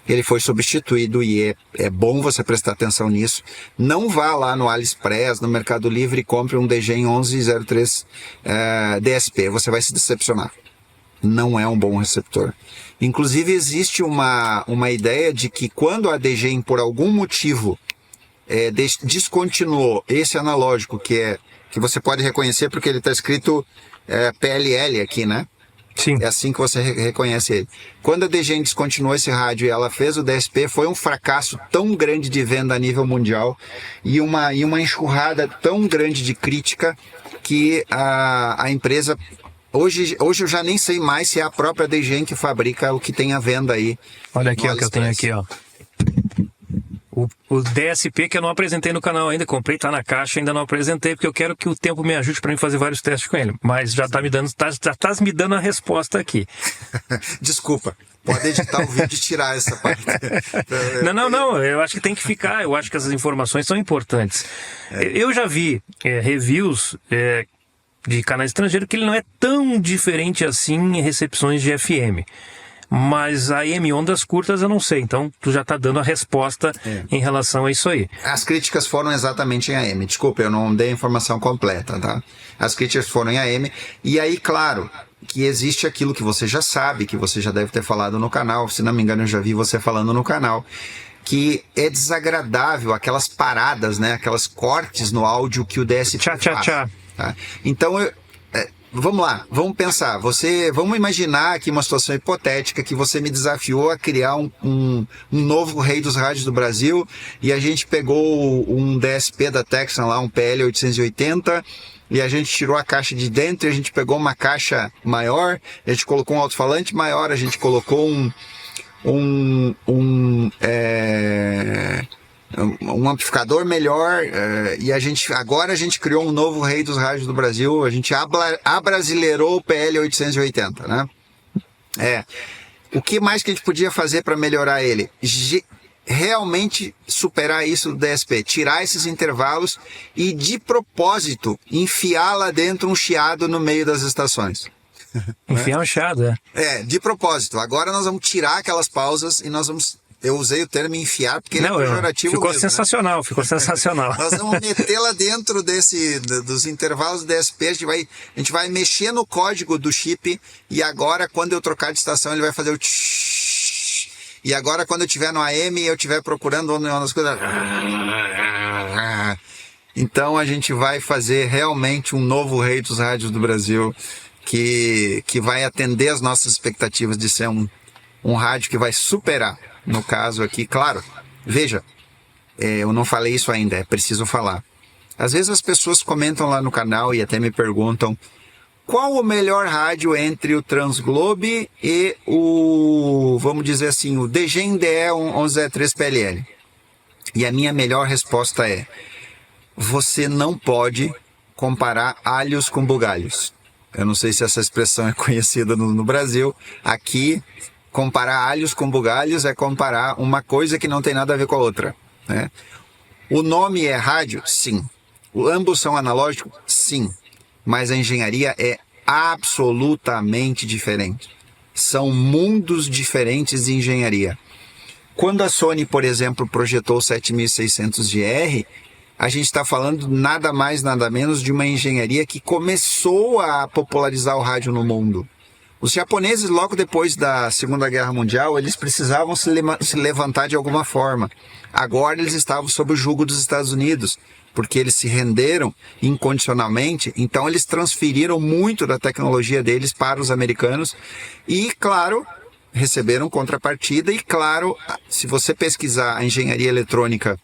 Ele foi substituído e é bom você prestar atenção nisso. Não vá lá no AliExpress, no Mercado Livre e compre um Degen 1103 DSP. Você vai se decepcionar. Não é um bom receptor. Inclusive existe uma ideia de que quando a Degen, por algum motivo, descontinuou esse analógico, que você pode reconhecer porque ele está escrito PLL aqui, né? Sim. É assim que você reconhece ele. Quando a Degen descontinuou esse rádio e ela fez o DSP, foi um fracasso tão grande de venda a nível mundial e uma enxurrada tão grande de crítica que a empresa... Hoje eu já nem sei mais se é a própria Degen que fabrica o que tem à venda aí. Olha aqui, ó, que eu tenho aqui, ó. O DSP que eu não apresentei no canal ainda, comprei, tá na caixa, ainda não apresentei, porque eu quero que o tempo me ajude para mim fazer vários testes com ele. Mas já tá me dando a resposta aqui. Desculpa, pode editar o vídeo e tirar essa parte. Não, eu acho que tem que ficar, eu acho que essas informações são importantes. Eu já vi reviews de canais estrangeiros que ele não é tão diferente assim em recepções de FM. Mas a AM ondas curtas eu não sei, então tu já tá dando a resposta em relação a isso aí. As críticas foram exatamente em AM, desculpa, eu não dei a informação completa, tá? As críticas foram em AM, e aí, claro, que existe aquilo que você já sabe, que você já deve ter falado no canal, se não me engano eu já vi você falando no canal, que é desagradável aquelas paradas, né? Aquelas cortes no áudio que o DSP faz. Tá? Então, vamos lá, vamos pensar. Vamos imaginar aqui uma situação hipotética que você me desafiou a criar um novo rei dos rádios do Brasil e a gente pegou um DSP da Texan lá, um PL880, e a gente tirou a caixa de dentro e a gente pegou uma caixa maior, a gente colocou um alto-falante maior, a gente colocou um amplificador melhor, e agora a gente criou um novo rei dos rádios do Brasil, a gente abrasileirou o PL880, né? O que mais que a gente podia fazer para melhorar ele? Realmente superar isso do DSP, tirar esses intervalos e de propósito enfiar lá dentro um chiado no meio das estações. Enfiar um chiado, de propósito. Agora nós vamos tirar aquelas pausas e nós vamos... Eu usei o termo enfiar porque ele é pejorativo ficou mesmo, sensacional, né? Ficou sensacional. Nós vamos meter lá dentro dos intervalos do DSP, a gente vai mexer no código do chip e agora quando eu trocar de estação ele vai fazer o tsh, e agora quando eu estiver no AM e eu estiver procurando umas coisas... Então a gente vai fazer realmente um novo rei dos rádios do Brasil que vai atender as nossas expectativas de ser um rádio que vai superar. No caso aqui, claro, veja, eu não falei isso ainda, é preciso falar. Às vezes as pessoas comentam lá no canal e até me perguntam qual o melhor rádio entre o Transglobe e vamos dizer assim, o Degen DE1103PLL. E a minha melhor resposta é, você não pode comparar alhos com bugalhos. Eu não sei se essa expressão é conhecida no Brasil. Aqui... Comparar alhos com bugalhos é comparar uma coisa que não tem nada a ver com a outra, né? O nome é rádio? Sim. Ambos são analógicos? Sim. Mas a engenharia é absolutamente diferente. São mundos diferentes de engenharia. Quando a Sony, por exemplo, projetou o 7600GR, a gente está falando nada mais, nada menos de uma engenharia que começou a popularizar o rádio no mundo. Os japoneses, logo depois da Segunda Guerra Mundial, eles precisavam se levantar de alguma forma. Agora eles estavam sob o jugo dos Estados Unidos, porque eles se renderam incondicionalmente, então eles transferiram muito da tecnologia deles para os americanos e, claro, receberam contrapartida. E, claro, se você pesquisar a engenharia eletrônica,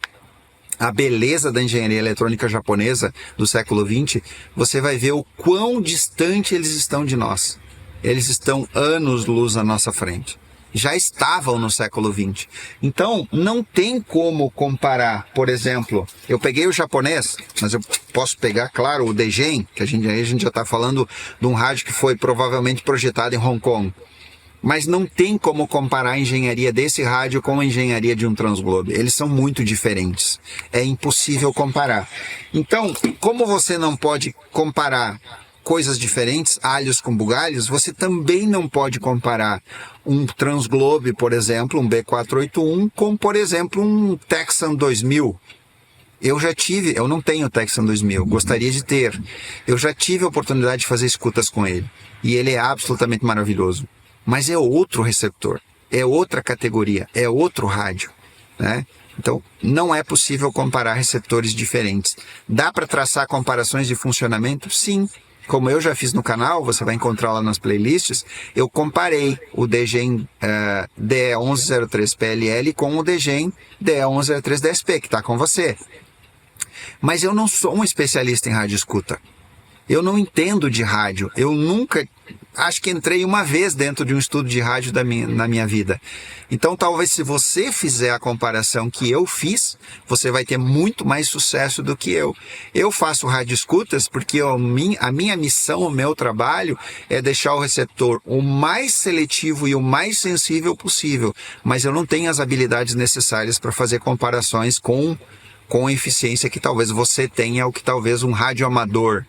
a beleza da engenharia eletrônica japonesa do século XX, você vai ver o quão distante eles estão de nós. Eles estão anos-luz à nossa frente. Já estavam no século XX. Então, não tem como comparar. Por exemplo, eu peguei o japonês, mas eu posso pegar, claro, o Degen, que a gente já está falando de um rádio que foi provavelmente projetado em Hong Kong. Mas não tem como comparar a engenharia desse rádio com a engenharia de um Transglobe. Eles são muito diferentes. É impossível comparar. Então, como você não pode comparar coisas diferentes, alhos com bugalhos, você também não pode comparar um Transglobe, por exemplo, um B481, com, por exemplo, um Texan 2000. Eu não tenho Texan 2000, gostaria de ter. Eu já tive a oportunidade de fazer escutas com ele. E ele é absolutamente maravilhoso. Mas é outro receptor, é outra categoria, é outro rádio, né? Então, não é possível comparar receptores diferentes. Dá para traçar comparações de funcionamento? Sim. Como eu já fiz no canal, você vai encontrar lá nas playlists, eu comparei o Degen DE1103 PLL com o Degen DE1103 DSP, que está com você. Mas eu não sou um especialista em rádio escuta. Eu não entendo de rádio. Eu nunca, acho que entrei uma vez dentro de um estudo de rádio na minha vida. Então, talvez se você fizer a comparação que eu fiz, você vai ter muito mais sucesso do que eu. Eu faço rádio escutas porque a minha missão, o meu trabalho é deixar o receptor o mais seletivo e o mais sensível possível. Mas eu não tenho as habilidades necessárias para fazer comparações com eficiência que talvez você tenha ou que talvez um radioamador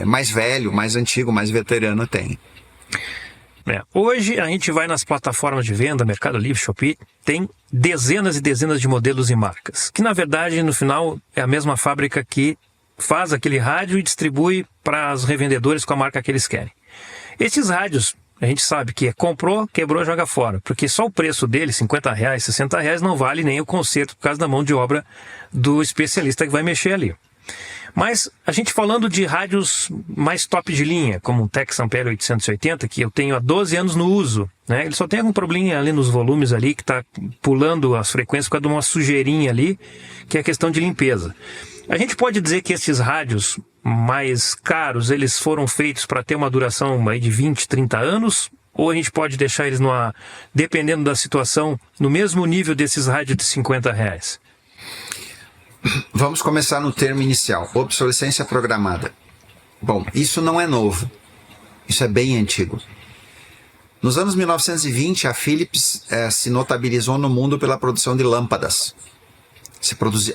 mais velho, mais antigo, mais veterano tem. Hoje a gente vai nas plataformas de venda, Mercado Livre, Shopee, tem dezenas e dezenas de modelos e marcas, que na verdade no final é a mesma fábrica que faz aquele rádio e distribui para os revendedores com a marca que eles querem. Esses rádios, a gente sabe que comprou, quebrou, joga fora, porque só o preço dele, R$50, R$60, não vale nem o conserto por causa da mão de obra do especialista que vai mexer ali. Mas a gente falando de rádios mais top de linha, como o Texan PL880, que eu tenho há 12 anos no uso, né? Ele só tem algum probleminha ali nos volumes ali, que está pulando as frequências por causa de uma sujeirinha ali, que é a questão de limpeza. A gente pode dizer que esses rádios mais caros, eles foram feitos para ter uma duração aí de 20, 30 anos? Ou a gente pode deixar eles, dependendo da situação, no mesmo nível desses rádios de R$50? Vamos começar no termo inicial, obsolescência programada. Bom, isso não é novo, isso é bem antigo. Nos anos 1920, a Philips se notabilizou no mundo pela produção de lâmpadas.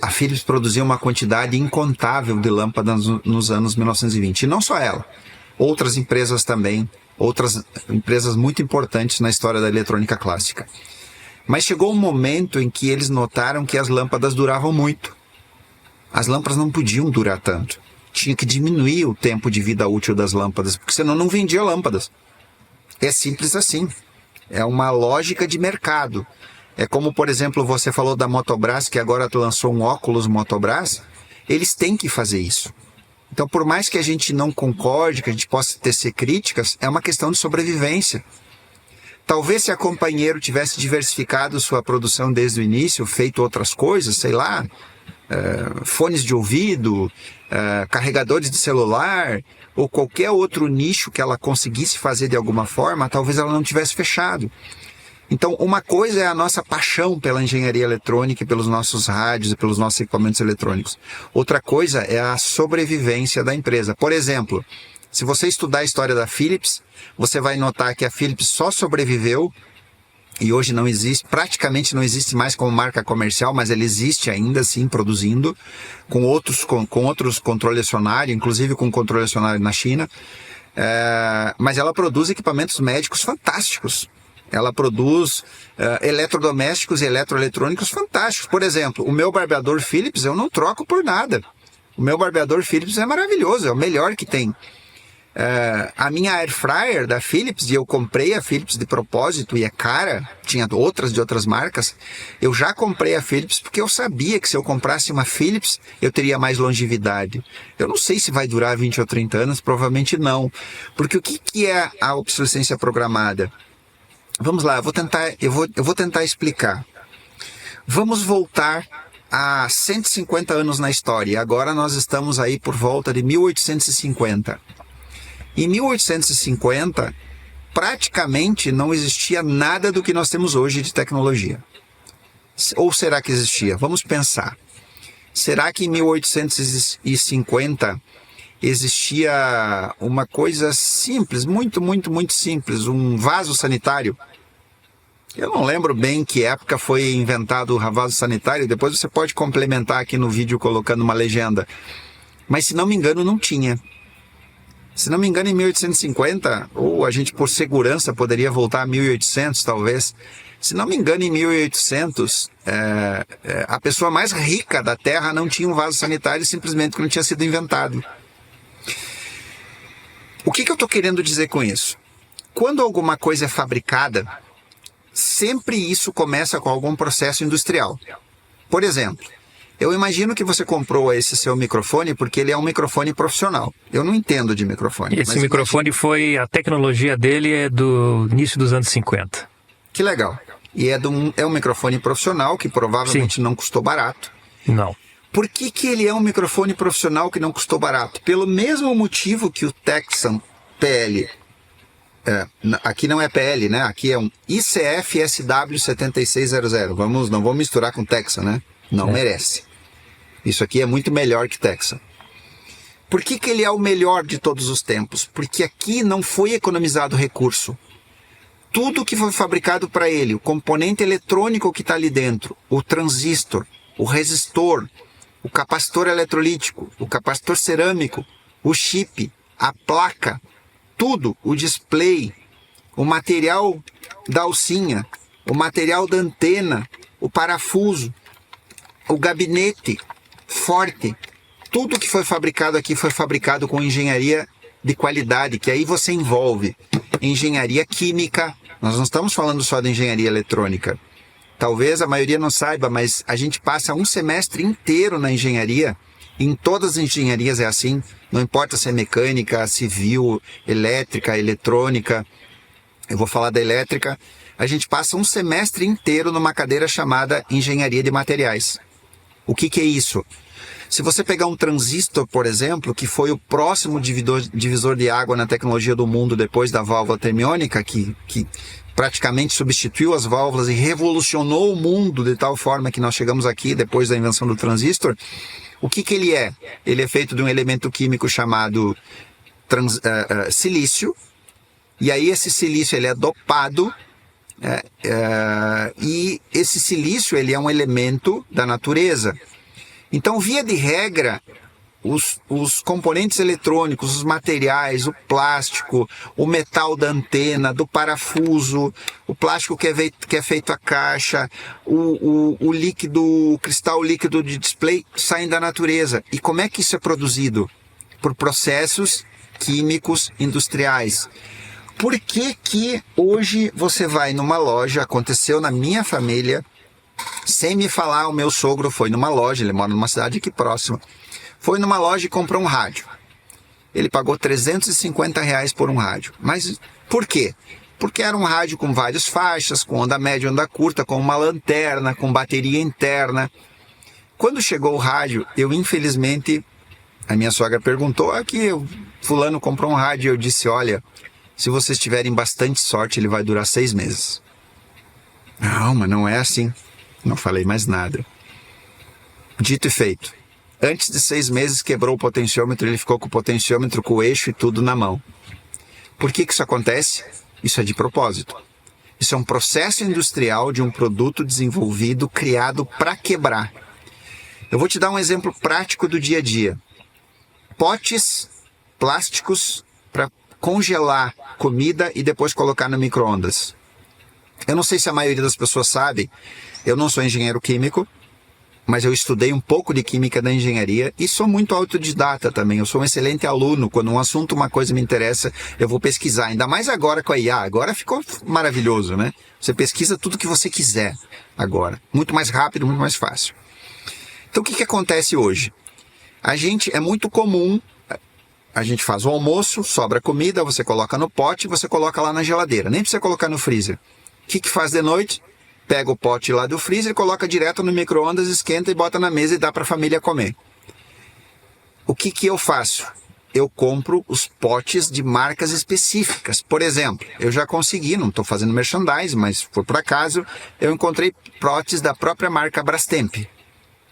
A Philips produzia uma quantidade incontável de lâmpadas nos anos 1920, e não só ela, outras empresas também, outras empresas muito importantes na história da eletrônica clássica. Mas chegou um momento em que eles notaram que as lâmpadas duravam muito. As lâmpadas não podiam durar tanto. Tinha que diminuir o tempo de vida útil das lâmpadas, porque senão não vendia lâmpadas. É simples assim. É uma lógica de mercado. É como, por exemplo, você falou da Motobras, que agora lançou um óculos Motobras. Eles têm que fazer isso. Então, por mais que a gente não concorde, que a gente possa tecer críticas, é uma questão de sobrevivência. Talvez se a Companheiro tivesse diversificado sua produção desde o início, feito outras coisas, sei lá, fones de ouvido, carregadores de celular, ou qualquer outro nicho que ela conseguisse fazer de alguma forma, talvez ela não tivesse fechado. Então, uma coisa é a nossa paixão pela engenharia eletrônica e pelos nossos rádios e pelos nossos equipamentos eletrônicos. Outra coisa é a sobrevivência da empresa. Por exemplo, se você estudar a história da Philips, você vai notar que a Philips só sobreviveu e hoje não existe, praticamente não existe mais como marca comercial, mas ela existe ainda assim produzindo com outros controle acionário, inclusive com controle acionário na China, mas ela produz equipamentos médicos fantásticos. Ela produz eletrodomésticos e eletroeletrônicos fantásticos. Por exemplo, o meu barbeador Philips eu não troco por nada. O meu barbeador Philips é maravilhoso, é o melhor que tem. A minha Air Fryer da Philips, e eu comprei a Philips de propósito, e é cara, tinha outras de outras marcas, eu já comprei a Philips porque eu sabia que se eu comprasse uma Philips, eu teria mais longevidade. Eu não sei se vai durar 20 ou 30 anos, provavelmente não. Porque o que é a obsolescência programada? Vamos lá, eu vou tentar explicar. Vamos voltar a 150 anos na história. Agora nós estamos aí por volta de 1850. Em 1850, praticamente não existia nada do que nós temos hoje de tecnologia. Ou será que existia? Vamos pensar. Será que em 1850 existia uma coisa simples, muito simples, um vaso sanitário? Eu não lembro bem que época foi inventado o vaso sanitário, depois você pode complementar aqui no vídeo colocando uma legenda. Mas se não me engano não tinha. Se não me engano em 1850, ou a gente por segurança poderia voltar a 1800 talvez. Se não me engano em 1800, a pessoa mais rica da Terra não tinha um vaso sanitário simplesmente porque não tinha sido inventado. O que eu estou querendo dizer com isso? Quando alguma coisa é fabricada, sempre isso começa com algum processo industrial. Por exemplo, eu imagino que você comprou esse seu microfone porque ele é um microfone profissional. Eu não entendo de microfone. Esse microfone a tecnologia dele é do início dos anos 50. Que legal. E é um microfone profissional que provavelmente não custou barato. Não. Por que ele é um microfone profissional que não custou barato? Pelo mesmo motivo que o Texan PL... aqui não é PL, né? Aqui é um ICF SW7600. Não vamos misturar com Texan, né? Não merece. Isso aqui é muito melhor que Texan. Por que ele é o melhor de todos os tempos? Porque aqui não foi economizado recurso. Tudo que foi fabricado para ele, o componente eletrônico que está ali dentro, o transistor, o resistor, o capacitor eletrolítico, o capacitor cerâmico, o chip, a placa, tudo, o display, o material da alcinha, o material da antena, o parafuso, o gabinete forte, tudo que foi fabricado aqui foi fabricado com engenharia de qualidade, que aí você envolve engenharia química. Nós não estamos falando só de engenharia eletrônica. Talvez a maioria não saiba, mas a gente passa um semestre inteiro na engenharia. Em todas as engenharias é assim, não importa se é mecânica, civil, elétrica, eletrônica. Eu vou falar da elétrica. A gente passa um semestre inteiro numa cadeira chamada engenharia de materiais. O que é isso? Se você pegar um transistor, por exemplo, que foi o próximo divisor de água na tecnologia do mundo depois da válvula termiônica, que praticamente substituiu as válvulas e revolucionou o mundo de tal forma que nós chegamos aqui depois da invenção do transistor, o que ele é? Ele é feito de um elemento químico chamado silício, e aí esse silício ele é dopado, e esse silício ele é um elemento da natureza. Então, via de regra, os componentes eletrônicos, os materiais, o plástico, o metal da antena, do parafuso, o plástico que é feito a caixa, o líquido, o cristal líquido de display saem da natureza. E como é que isso é produzido? Por processos químicos industriais. Por que hoje você vai numa loja, aconteceu na minha família, sem me falar, o meu sogro foi numa loja, ele mora numa cidade aqui próxima, foi numa loja e comprou um rádio. Ele pagou R$350 por um rádio. Mas por quê? Porque era um rádio com várias faixas, com onda média, onda curta, com uma lanterna, com bateria interna. Quando chegou o rádio, infelizmente, a minha sogra perguntou, aqui fulano comprou um rádio, eu disse, olha, se vocês tiverem bastante sorte, ele vai durar 6 meses. Não, mas não é assim. Não falei mais nada. Dito e feito. Antes de 6 meses quebrou o potenciômetro, ele ficou com o potenciômetro, com o eixo e tudo na mão. Por que isso acontece? Isso é de propósito. Isso é um processo industrial de um produto desenvolvido, criado para quebrar. Eu vou te dar um exemplo prático do dia a dia. Potes plásticos para congelar comida e depois colocar no micro-ondas. Eu não sei se a maioria das pessoas sabe, eu não sou engenheiro químico, mas eu estudei um pouco de química da engenharia e sou muito autodidata também. Eu sou um excelente aluno. Quando um assunto, uma coisa me interessa, eu vou pesquisar. Ainda mais agora com a IA. Agora ficou maravilhoso, né? Você pesquisa tudo que você quiser agora. Muito mais rápido, muito mais fácil. Então, o que acontece hoje? É muito comum, a gente faz o almoço, sobra comida, você coloca no pote, você coloca lá na geladeira. Nem precisa colocar no freezer. O que faz de noite? Pega o pote lá do freezer, coloca direto no micro-ondas, esquenta e bota na mesa e dá para a família comer. O que eu faço? Eu compro os potes de marcas específicas. Por exemplo, eu já consegui, não estou fazendo merchandising, mas por acaso, eu encontrei potes da própria marca Brastemp.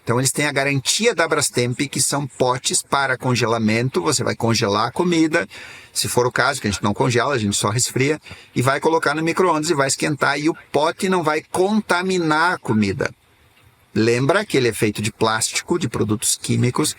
Então eles têm a garantia da Brastemp, que são potes para congelamento. Você vai congelar a comida, se for o caso, que a gente não congela, a gente só resfria, e vai colocar no micro-ondas e vai esquentar, e o pote não vai contaminar a comida. Lembra que ele é feito de plástico, de produtos químicos,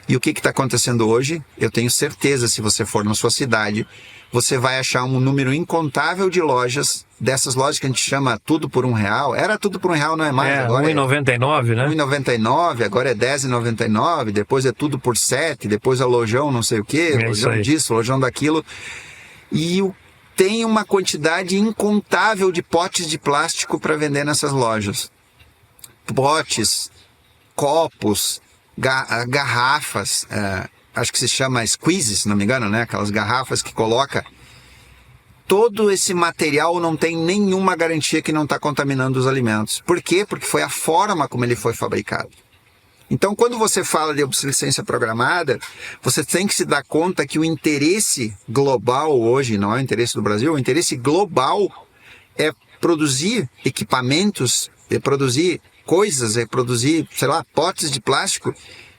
e o que está acontecendo hoje? Eu tenho certeza, se você for na sua cidade, você vai achar um número incontável de lojas, dessas lojas que a gente chama tudo por R$1. Era tudo por R$1, não é mais. Agora R$1,99, né? R$1,99, agora é R$10,99, depois é tudo por R$7, depois é lojão não sei o quê, lojão disso, lojão daquilo. E tem uma quantidade incontável de potes de plástico para vender nessas lojas. Potes, copos, garrafas, acho que se chama squeeze, se não me engano, né? Aquelas garrafas que coloca. Todo esse material não tem nenhuma garantia que não está contaminando os alimentos. Por quê? Porque foi a forma como ele foi fabricado. Então, quando você fala de obsolescência programada, você tem que se dar conta que o interesse global hoje, não é o interesse do Brasil, o interesse global é produzir equipamentos, é produzir coisas, é produzir, sei lá, potes de plástico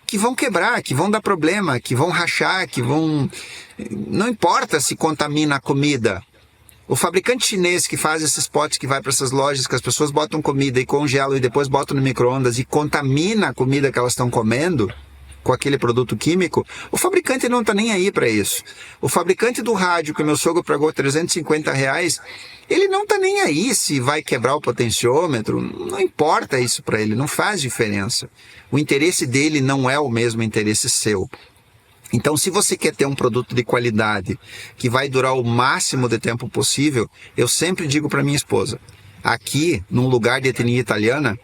que vão quebrar, que vão dar problema, que vão rachar, que vão... Não importa se contamina a comida. O fabricante chinês que faz esses potes que vai para essas lojas, que as pessoas botam comida e congelam e depois botam no micro-ondas e contamina a comida que elas estão comendo com aquele produto químico, o fabricante não está nem aí para isso. O fabricante do rádio que meu sogro pagou R$350, ele não está nem aí se vai quebrar o potenciômetro, não importa isso para ele, não faz diferença. O interesse dele não é o mesmo interesse seu. Então, se você quer ter um produto de qualidade que vai durar o máximo de tempo possível, eu sempre digo para minha esposa, aqui, num lugar de etnia italiana,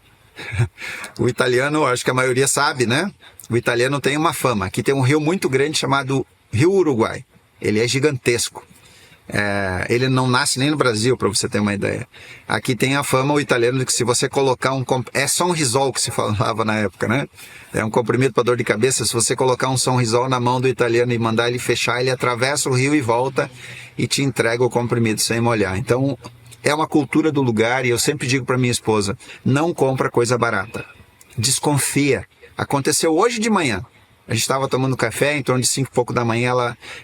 o italiano, acho que a maioria sabe, né? O italiano tem uma fama. Aqui tem um rio muito grande chamado Rio Uruguai. Ele é gigantesco. Ele não nasce nem no Brasil, para você ter uma ideia. Aqui tem a fama, o italiano, de que se você colocar é Sonrisol que se falava na época, né? É um comprimido para dor de cabeça. Se você colocar um Sonrisol na mão do italiano e mandar ele fechar, ele atravessa o rio e volta e te entrega o comprimido sem molhar. Então, é uma cultura do lugar e eu sempre digo para minha esposa, não compra coisa barata. Desconfia. Aconteceu hoje de manhã. A gente estava tomando café, em torno de 5 e pouco da manhã,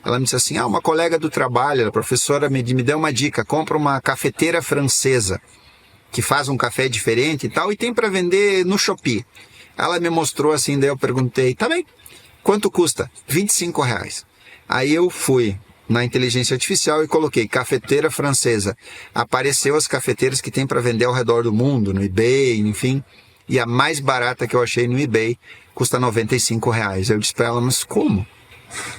ela me disse assim, uma colega do trabalho, a professora me deu uma dica, compra uma cafeteira francesa, que faz um café diferente e tal, e tem para vender no Shopee. Ela me mostrou assim, daí eu perguntei, tá bem, quanto custa? R$25. Aí eu fui na inteligência artificial e coloquei cafeteira francesa. Apareceu as cafeteiras que tem para vender ao redor do mundo, no eBay, enfim, e a mais barata que eu achei no eBay custa R$95. Eu disse para ela, mas como?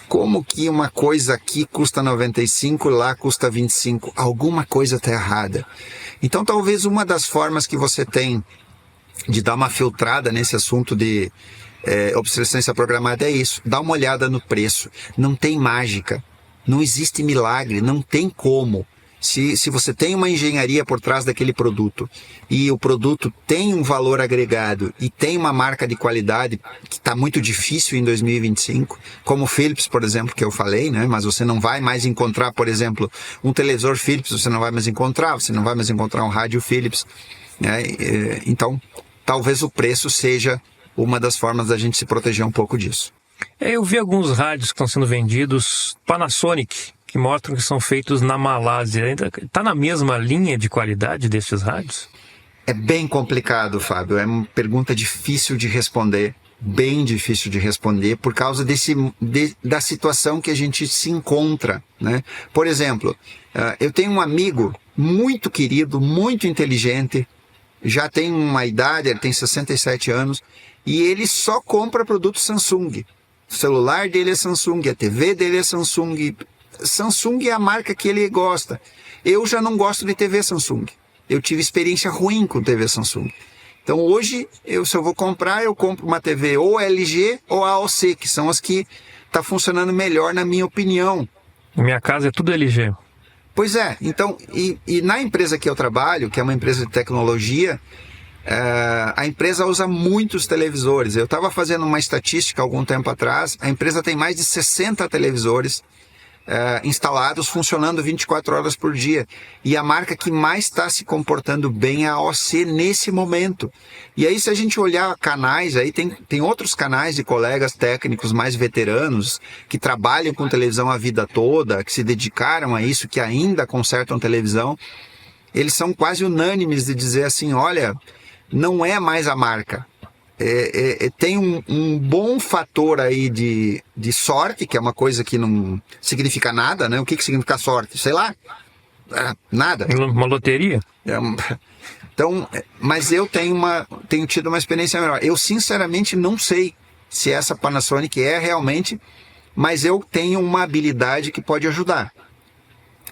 Como que uma coisa aqui custa 95, lá custa 25? Alguma coisa está errada. Então talvez uma das formas que você tem de dar uma filtrada nesse assunto de obsolescência programada é isso. Dá uma olhada no preço. Não tem mágica. Não existe milagre. Não tem como. Se você tem uma engenharia por trás daquele produto e o produto tem um valor agregado e tem uma marca de qualidade que está muito difícil em 2025, como o Philips, por exemplo, que eu falei, né? Mas você não vai mais encontrar, por exemplo, um televisor Philips, você não vai mais encontrar um rádio Philips, né? Então, talvez o preço seja uma das formas da gente se proteger um pouco disso. Eu vi alguns rádios que estão sendo vendidos Panasonic, que mostram que são feitos na Malásia. Está na mesma linha de qualidade desses rádios? É bem complicado, Fábio. É uma pergunta difícil de responder, bem difícil de responder, por causa da situação que a gente se encontra, né? Por exemplo, eu tenho um amigo muito querido, muito inteligente, já tem uma idade, ele tem 67 anos, e ele só compra produtos Samsung. O celular dele é Samsung, a TV dele é Samsung. Samsung é a marca que ele gosta. Eu já não gosto de TV Samsung. Eu tive experiência ruim com TV Samsung. Então hoje, se eu vou comprar, eu compro uma TV ou LG ou AOC, que são as que tá funcionando melhor na minha opinião. Na minha casa é tudo LG. Pois é, então, e na empresa que eu trabalho, que é uma empresa de tecnologia, a empresa usa muitos televisores. Eu estava fazendo uma estatística algum tempo atrás, a empresa tem mais de 60 televisores instalados, funcionando 24 horas por dia. E a marca que mais está se comportando bem é a AOC nesse momento. E aí, se a gente olhar canais, aí tem outros canais de colegas técnicos mais veteranos, que trabalham com televisão a vida toda, que se dedicaram a isso, que ainda consertam televisão. Eles são quase unânimes de dizer assim, olha, não é mais a marca. Tem um bom fator aí de sorte, que é uma coisa que não significa nada, né? O que significa sorte? Sei lá, nada. Uma loteria? Então, mas eu tenho tido uma experiência melhor. Eu sinceramente não sei se essa Panasonic é realmente, mas eu tenho uma habilidade que pode ajudar.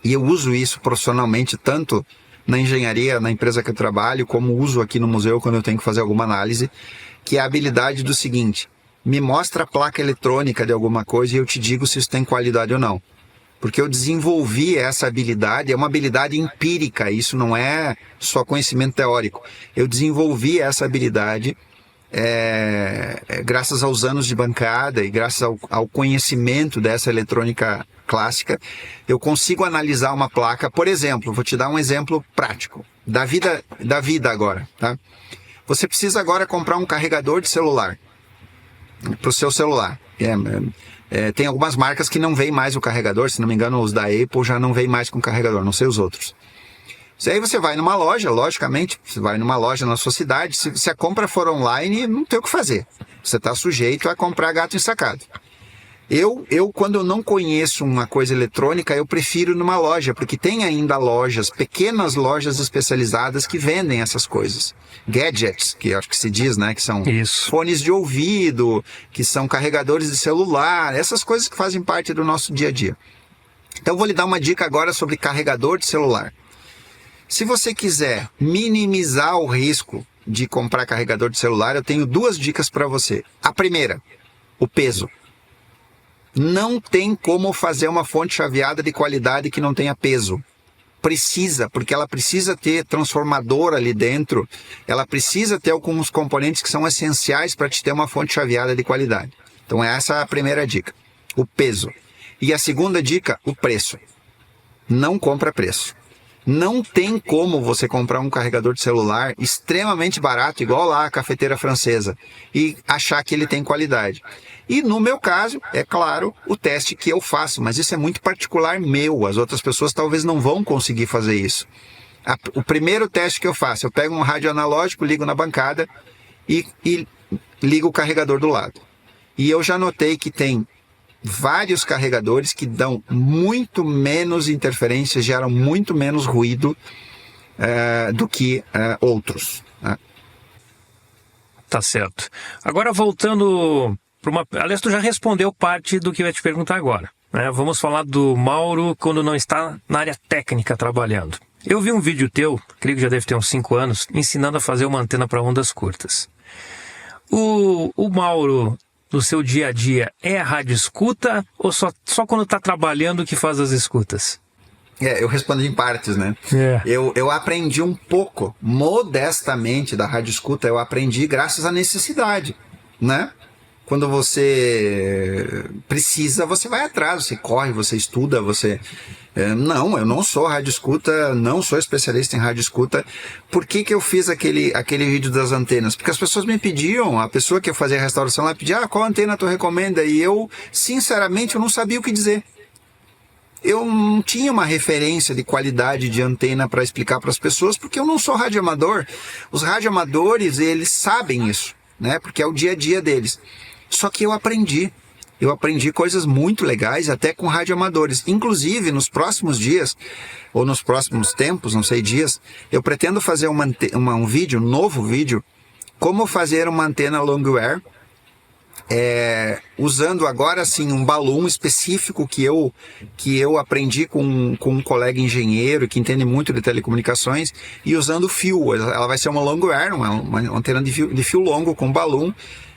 E eu uso isso profissionalmente, tanto na engenharia, na empresa que eu trabalho, como uso aqui no museu quando eu tenho que fazer alguma análise, que é a habilidade do seguinte: me mostra a placa eletrônica de alguma coisa e eu te digo se isso tem qualidade ou não. Porque eu desenvolvi essa habilidade, é uma habilidade empírica, isso não é só conhecimento teórico. Eu desenvolvi essa habilidade graças aos anos de bancada e graças ao conhecimento dessa eletrônica clássica. Eu consigo analisar uma placa, por exemplo, vou te dar um exemplo prático, da vida agora, tá? Você precisa agora comprar um carregador de celular para o seu celular. Tem algumas marcas que não vem mais o carregador, se não me engano os da Apple já não vem mais com carregador, não sei os outros. E aí você vai numa loja, logicamente, você vai numa loja na sua cidade, se a compra for online, não tem o que fazer. Você está sujeito a comprar gato ensacado. Eu, quando eu não conheço uma coisa eletrônica, eu prefiro ir numa loja, porque tem ainda lojas, pequenas lojas especializadas que vendem essas coisas. Gadgets, que acho que se diz, né? Que são fones de ouvido, que são carregadores de celular, essas coisas que fazem parte do nosso dia a dia. Então eu vou lhe dar uma dica agora sobre carregador de celular. Se você quiser minimizar o risco de comprar carregador de celular, eu tenho 2 dicas para você. A primeira, o peso. Não tem como fazer uma fonte chaveada de qualidade que não tenha peso. Precisa, porque ela precisa ter transformador ali dentro, ela precisa ter alguns componentes que são essenciais para te ter uma fonte chaveada de qualidade. Então essa é a primeira dica, o peso. E a segunda dica, o preço. Não compra preço. Não tem como você comprar um carregador de celular extremamente barato, igual lá a cafeteira francesa, e achar que ele tem qualidade. E no meu caso, é claro, o teste que eu faço, mas isso é muito particular meu, as outras pessoas talvez não vão conseguir fazer isso. O primeiro teste que eu faço, eu pego um rádio analógico, ligo na bancada e ligo o carregador do lado. E eu já notei que tem vários carregadores que dão muito menos interferência, geram muito menos ruído do que outros. Né? Tá certo. Agora voltando para uma... Aliás, tu já respondeu parte do que eu ia te perguntar agora. Né? Vamos falar do Mauro quando não está na área técnica trabalhando. Eu vi um vídeo teu, creio que já deve ter uns 5 anos, ensinando a fazer uma antena para ondas curtas. O Mauro, no seu dia a dia, é a rádio escuta ou só quando está trabalhando que faz as escutas? Eu respondo em partes, né? Eu aprendi um pouco, modestamente, da rádio escuta, eu aprendi graças à necessidade, né? Quando você precisa, você vai atrás, você corre, você estuda, você... Não, eu não sou rádio escuta, não sou especialista em rádio escuta. Por que eu fiz aquele vídeo das antenas? Porque as pessoas me pediam, a pessoa que eu fazia a restauração, ela pedia, qual antena tu recomenda? E eu, sinceramente, eu não sabia o que dizer. Eu não tinha uma referência de qualidade de antena para explicar para as pessoas, porque eu não sou radioamador. Os radioamadores, eles sabem isso, né? Porque é o dia a dia deles. Só que eu aprendi. eu aprendi coisas muito legais, até com radioamadores. Inclusive, nos próximos dias, ou nos próximos tempos, não sei, dias, eu pretendo fazer um vídeo, um novo vídeo, como fazer uma antena Longwire, usando agora sim um balão específico que eu aprendi com um colega engenheiro que entende muito de telecomunicações, e usando fio. Ela vai ser uma Longwire, uma antena de fio longo com balão,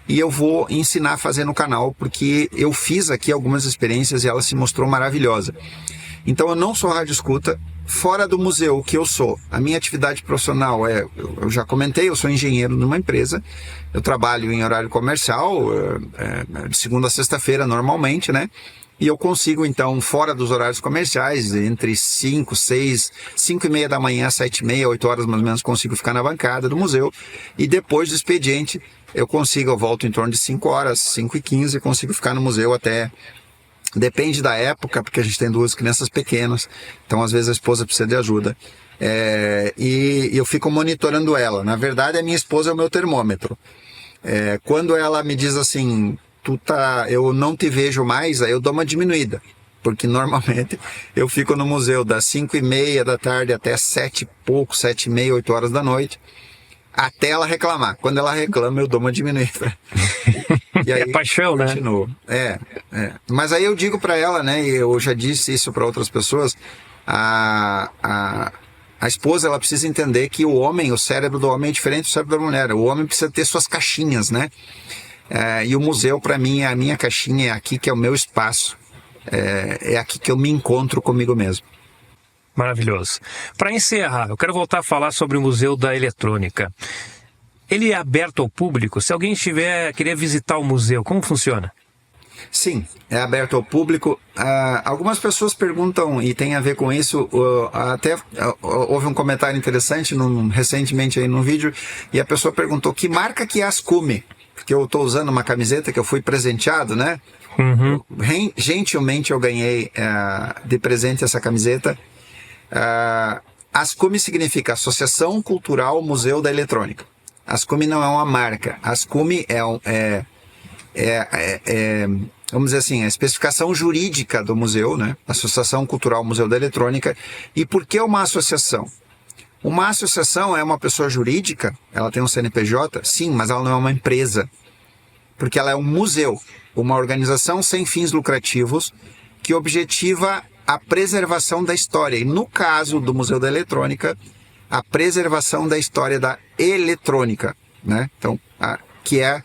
e eu vou ensinar a fazer no canal, porque eu fiz aqui algumas experiências e ela se mostrou maravilhosa. Então eu não sou rádio escuta. Fora do museu, o que eu sou? A minha atividade profissional eu já comentei, eu sou engenheiro numa empresa, eu trabalho em horário comercial, de segunda a sexta-feira normalmente, né? E eu consigo, então, fora dos horários comerciais, entre 5 e meia da manhã, 7 e meia, 8 horas mais ou menos, consigo ficar na bancada do museu. E depois do expediente, eu volto em torno de 5 horas, 5h15, consigo ficar no museu até... Depende da época, porque a gente tem 2 crianças pequenas, então às vezes a esposa precisa de ajuda. E eu fico monitorando ela. Na verdade, a minha esposa é o meu termômetro. Quando ela me diz assim, eu não te vejo mais, aí eu dou uma diminuída. Porque normalmente eu fico no museu das 5h30 da tarde até 7 e pouco, 7h30, 8 horas da noite, até ela reclamar. Quando ela reclama, eu dou uma diminuída. E aí, paixão, continuo, né? Mas aí eu digo para ela, né? E eu já disse isso para outras pessoas. A esposa, ela precisa entender que o cérebro do homem é diferente do cérebro da mulher. O homem precisa ter suas caixinhas, né? E o museu, para mim, é a minha caixinha, é aqui que é o meu espaço. É aqui que eu me encontro comigo mesmo. Maravilhoso. Para encerrar, eu quero voltar a falar sobre o Museu da Eletrônica. Ele é aberto ao público? Se alguém querer visitar o museu, como funciona? Sim, é aberto ao público. Algumas pessoas perguntam, e tem a ver com isso, até houve um comentário interessante recentemente aí no vídeo, e a pessoa perguntou que marca que é a Ascumi, porque eu estou usando uma camiseta que eu fui presenteado, né? Uhum. Gentilmente eu ganhei de presente essa camiseta. Ascumi significa Associação Cultural Museu da Eletrônica. Ascumi não é uma marca. Ascumi vamos dizer assim, a especificação jurídica do museu, né? Associação Cultural Museu da Eletrônica. E por que uma associação? Uma associação é uma pessoa jurídica, ela tem um CNPJ, sim, mas ela não é uma empresa. Porque ela é um museu, uma organização sem fins lucrativos que objetiva a preservação da história. E no caso do Museu da Eletrônica, a preservação da história da eletrônica, né? Então, que é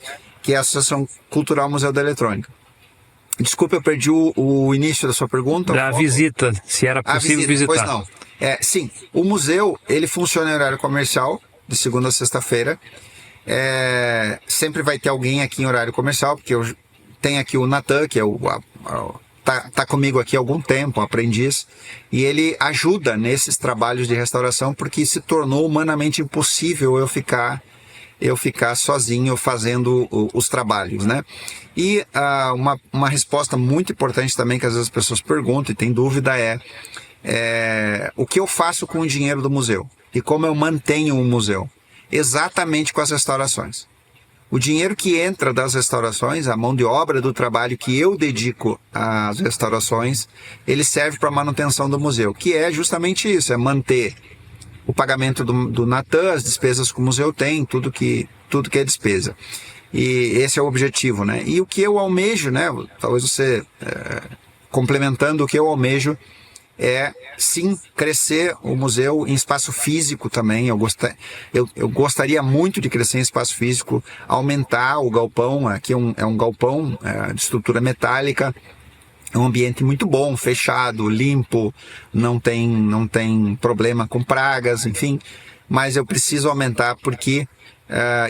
a Associação Cultural Museu da Eletrônica. Desculpa, eu perdi o início da sua pergunta. Da visita, se era possível visitar. Pois não. Sim, o museu, ele funciona em horário comercial, de segunda a sexta-feira. Sempre vai ter alguém aqui em horário comercial, porque eu tenho aqui o Natan, que é tá comigo aqui há algum tempo, um aprendiz, e ele ajuda nesses trabalhos de restauração, porque se tornou humanamente impossível eu ficar sozinho fazendo os trabalhos, né? E uma resposta muito importante também, que às vezes as pessoas perguntam e têm dúvida, o que eu faço com o dinheiro do museu? E como eu mantenho o museu? Exatamente com as restaurações. O dinheiro que entra das restaurações, a mão de obra do trabalho que eu dedico às restaurações, ele serve para a manutenção do museu, que é justamente isso, é manter o pagamento do Natan, as despesas que o museu tem, tudo que é despesa. E esse é o objetivo, né? E o que eu almejo, né? Talvez você, complementando, o que eu almejo sim, crescer o museu em espaço físico também. Eu gostaria muito de crescer em espaço físico, aumentar o galpão. Aqui é um galpão de estrutura metálica, é um ambiente muito bom, fechado, limpo, não tem problema com pragas, enfim, mas eu preciso aumentar porque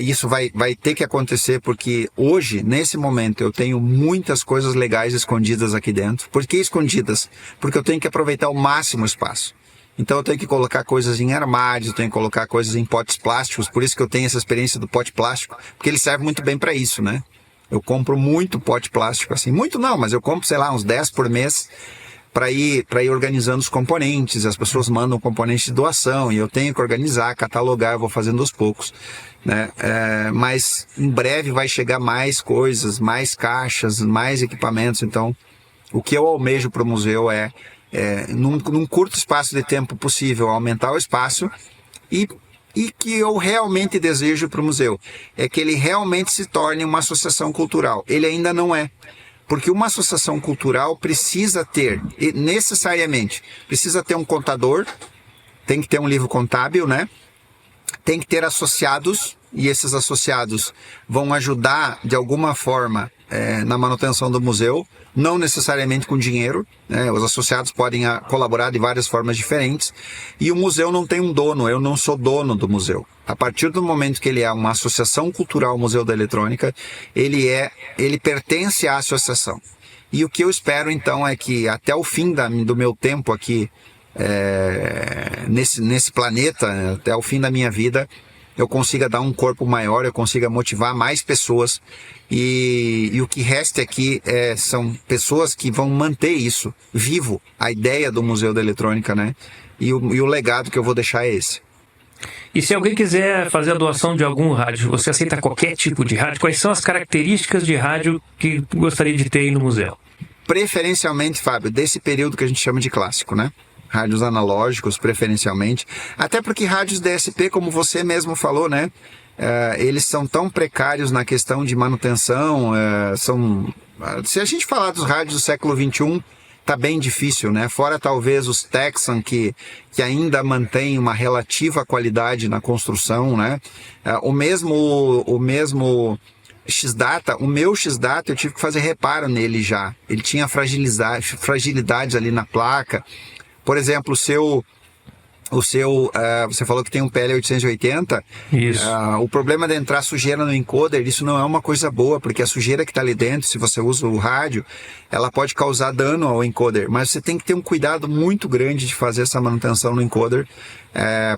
isso vai ter que acontecer, porque hoje, nesse momento, eu tenho muitas coisas legais escondidas aqui dentro. Por que escondidas? Porque eu tenho que aproveitar ao máximo o espaço. Então eu tenho que colocar coisas em armários, eu tenho que colocar coisas em potes plásticos, por isso que eu tenho essa experiência do pote plástico, porque ele serve muito bem para isso, né? Eu compro muito pote plástico, assim, muito não, mas eu compro, sei lá, uns 10 por mês, para ir organizando os componentes. As pessoas mandam componentes de doação e eu tenho que organizar, catalogar, eu vou fazendo aos poucos, né? Mas em breve vai chegar mais coisas, mais caixas, mais equipamentos. Então, o que eu almejo para o museu num curto espaço de tempo possível, aumentar o espaço e que eu realmente desejo para o museu é que ele realmente se torne uma associação cultural. Ele ainda não é. Porque uma associação cultural precisa ter, necessariamente, precisa ter um contador, tem que ter um livro contábil, né? Tem que ter associados, e esses associados vão ajudar de alguma forma na manutenção do museu, não necessariamente com dinheiro, né? Os associados podem colaborar de várias formas diferentes, e o museu não tem um dono, eu não sou dono do museu. A partir do momento que ele é uma associação cultural, Museu da Eletrônica, ele pertence à associação. E o que eu espero então é que até o fim do meu tempo aqui nesse planeta, até o fim da minha vida, eu consiga dar um corpo maior, eu consiga motivar mais pessoas e o que resta aqui são pessoas que vão manter isso vivo, a ideia do Museu da Eletrônica, né? E o legado que eu vou deixar é esse. E se alguém quiser fazer a doação de algum rádio, você aceita qualquer tipo de rádio? Quais são as características de rádio que gostaria de ter aí no museu? Preferencialmente, Fábio, desse período que a gente chama de clássico, né? Rádios analógicos, preferencialmente. Até porque rádios DSP, como você mesmo falou, né? Eles são tão precários na questão de manutenção. Se a gente falar dos rádios do século XXI, tá bem difícil, né? Fora talvez os Texan, que ainda mantém uma relativa qualidade na construção, né? O mesmo X-Data, o meu X-Data eu tive que fazer reparo nele já. Ele tinha fragilidades ali na placa. Por exemplo, você falou que tem um PL880. Isso. O problema de entrar sujeira no encoder, isso não é uma coisa boa, porque a sujeira que está ali dentro, se você usa o rádio, ela pode causar dano ao encoder. Mas você tem que ter um cuidado muito grande de fazer essa manutenção no encoder,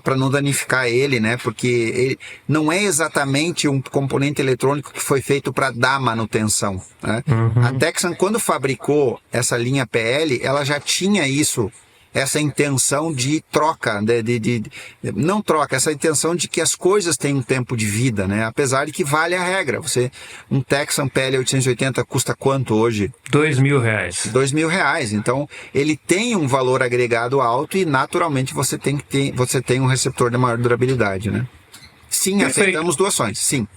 para não danificar ele, né? Porque ele não é exatamente um componente eletrônico que foi feito para dar manutenção, né? Uhum. A Texan, quando fabricou essa linha PL, ela já tinha essa intenção de troca, não troca, essa intenção de que as coisas têm um tempo de vida, né? Apesar de que vale a regra. Um Texan PL880 custa quanto hoje? R$2.000. R$2.000. Então, ele tem um valor agregado alto e, naturalmente, você tem um receptor de maior durabilidade, né? Sim, Perfeito. Aceitamos doações, sim.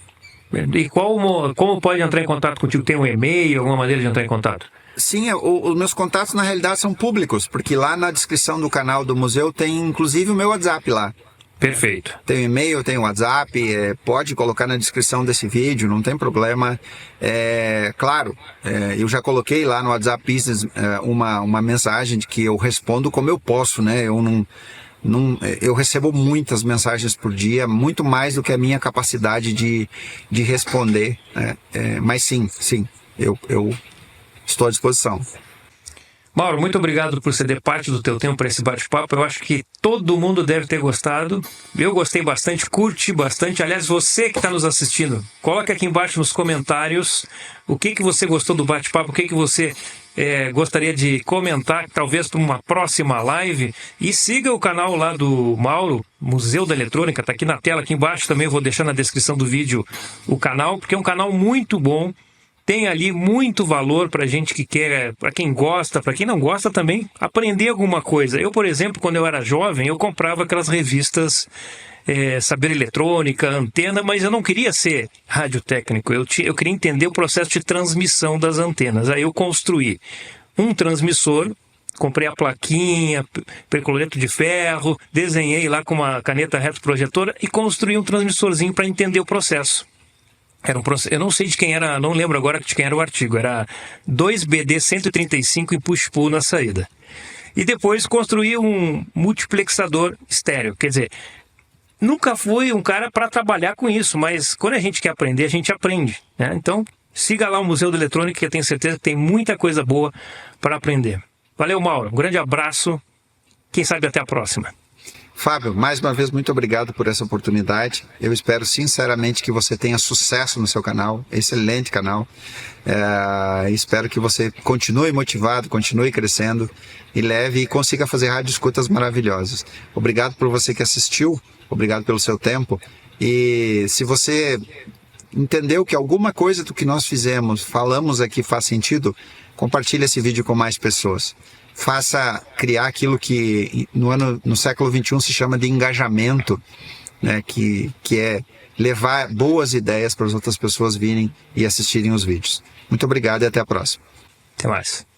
E como pode entrar em contato contigo? Tem um e-mail, alguma maneira de entrar em contato? Sim, os meus contatos na realidade são públicos, porque lá na descrição do canal do museu tem inclusive o meu WhatsApp lá. Perfeito. Tem e-mail, tem WhatsApp, pode colocar na descrição desse vídeo, não tem problema. Claro, eu já coloquei lá no WhatsApp Business uma mensagem de que eu respondo como eu posso, né? Eu recebo muitas mensagens por dia, muito mais do que a minha capacidade de responder, né? Mas sim, eu estou à disposição. Mauro, muito obrigado por ceder parte do teu tempo para esse bate-papo. Eu acho que todo mundo deve ter gostado. Eu gostei bastante, curti bastante. Aliás, você que está nos assistindo, coloque aqui embaixo nos comentários o que você gostou do bate-papo, o que você gostaria de comentar, talvez para uma próxima live. E siga o canal lá do Mauro, Museu da Eletrônica, está aqui na tela, aqui embaixo também. Eu vou deixar na descrição do vídeo o canal, porque é um canal muito bom. Tem ali muito valor para gente que quer, para quem gosta, para quem não gosta também, aprender alguma coisa. Eu, por exemplo, quando eu era jovem, eu comprava aquelas revistas Saber Eletrônica, Antena, mas eu não queria ser radiotécnico. Eu queria entender o processo de transmissão das antenas. Aí eu construí um transmissor, comprei a plaquinha, percloreto de ferro, desenhei lá com uma caneta retroprojetora e construí um transmissorzinho para entender o processo. Eu não sei de quem era, não lembro agora de quem era o artigo, era 2BD135 em push-pull na saída. E depois construí um multiplexador estéreo, quer dizer, nunca fui um cara para trabalhar com isso, mas quando a gente quer aprender, a gente aprende, né? Então, siga lá o Museu da Eletrônica, que eu tenho certeza que tem muita coisa boa para aprender. Valeu, Mauro, um grande abraço, quem sabe até a próxima. Fábio, mais uma vez, muito obrigado por essa oportunidade. Eu espero sinceramente que você tenha sucesso no seu canal, excelente canal. Espero que você continue motivado, continue crescendo e consiga fazer rádio escutas maravilhosas. Obrigado por você que assistiu, obrigado pelo seu tempo. E se você entendeu que alguma coisa do que nós falamos aqui faz sentido, compartilhe esse vídeo com mais pessoas. Faça criar aquilo que no século XXI se chama de engajamento, né? Que é levar boas ideias para as outras pessoas virem e assistirem os vídeos. Muito obrigado e até a próxima. Até mais.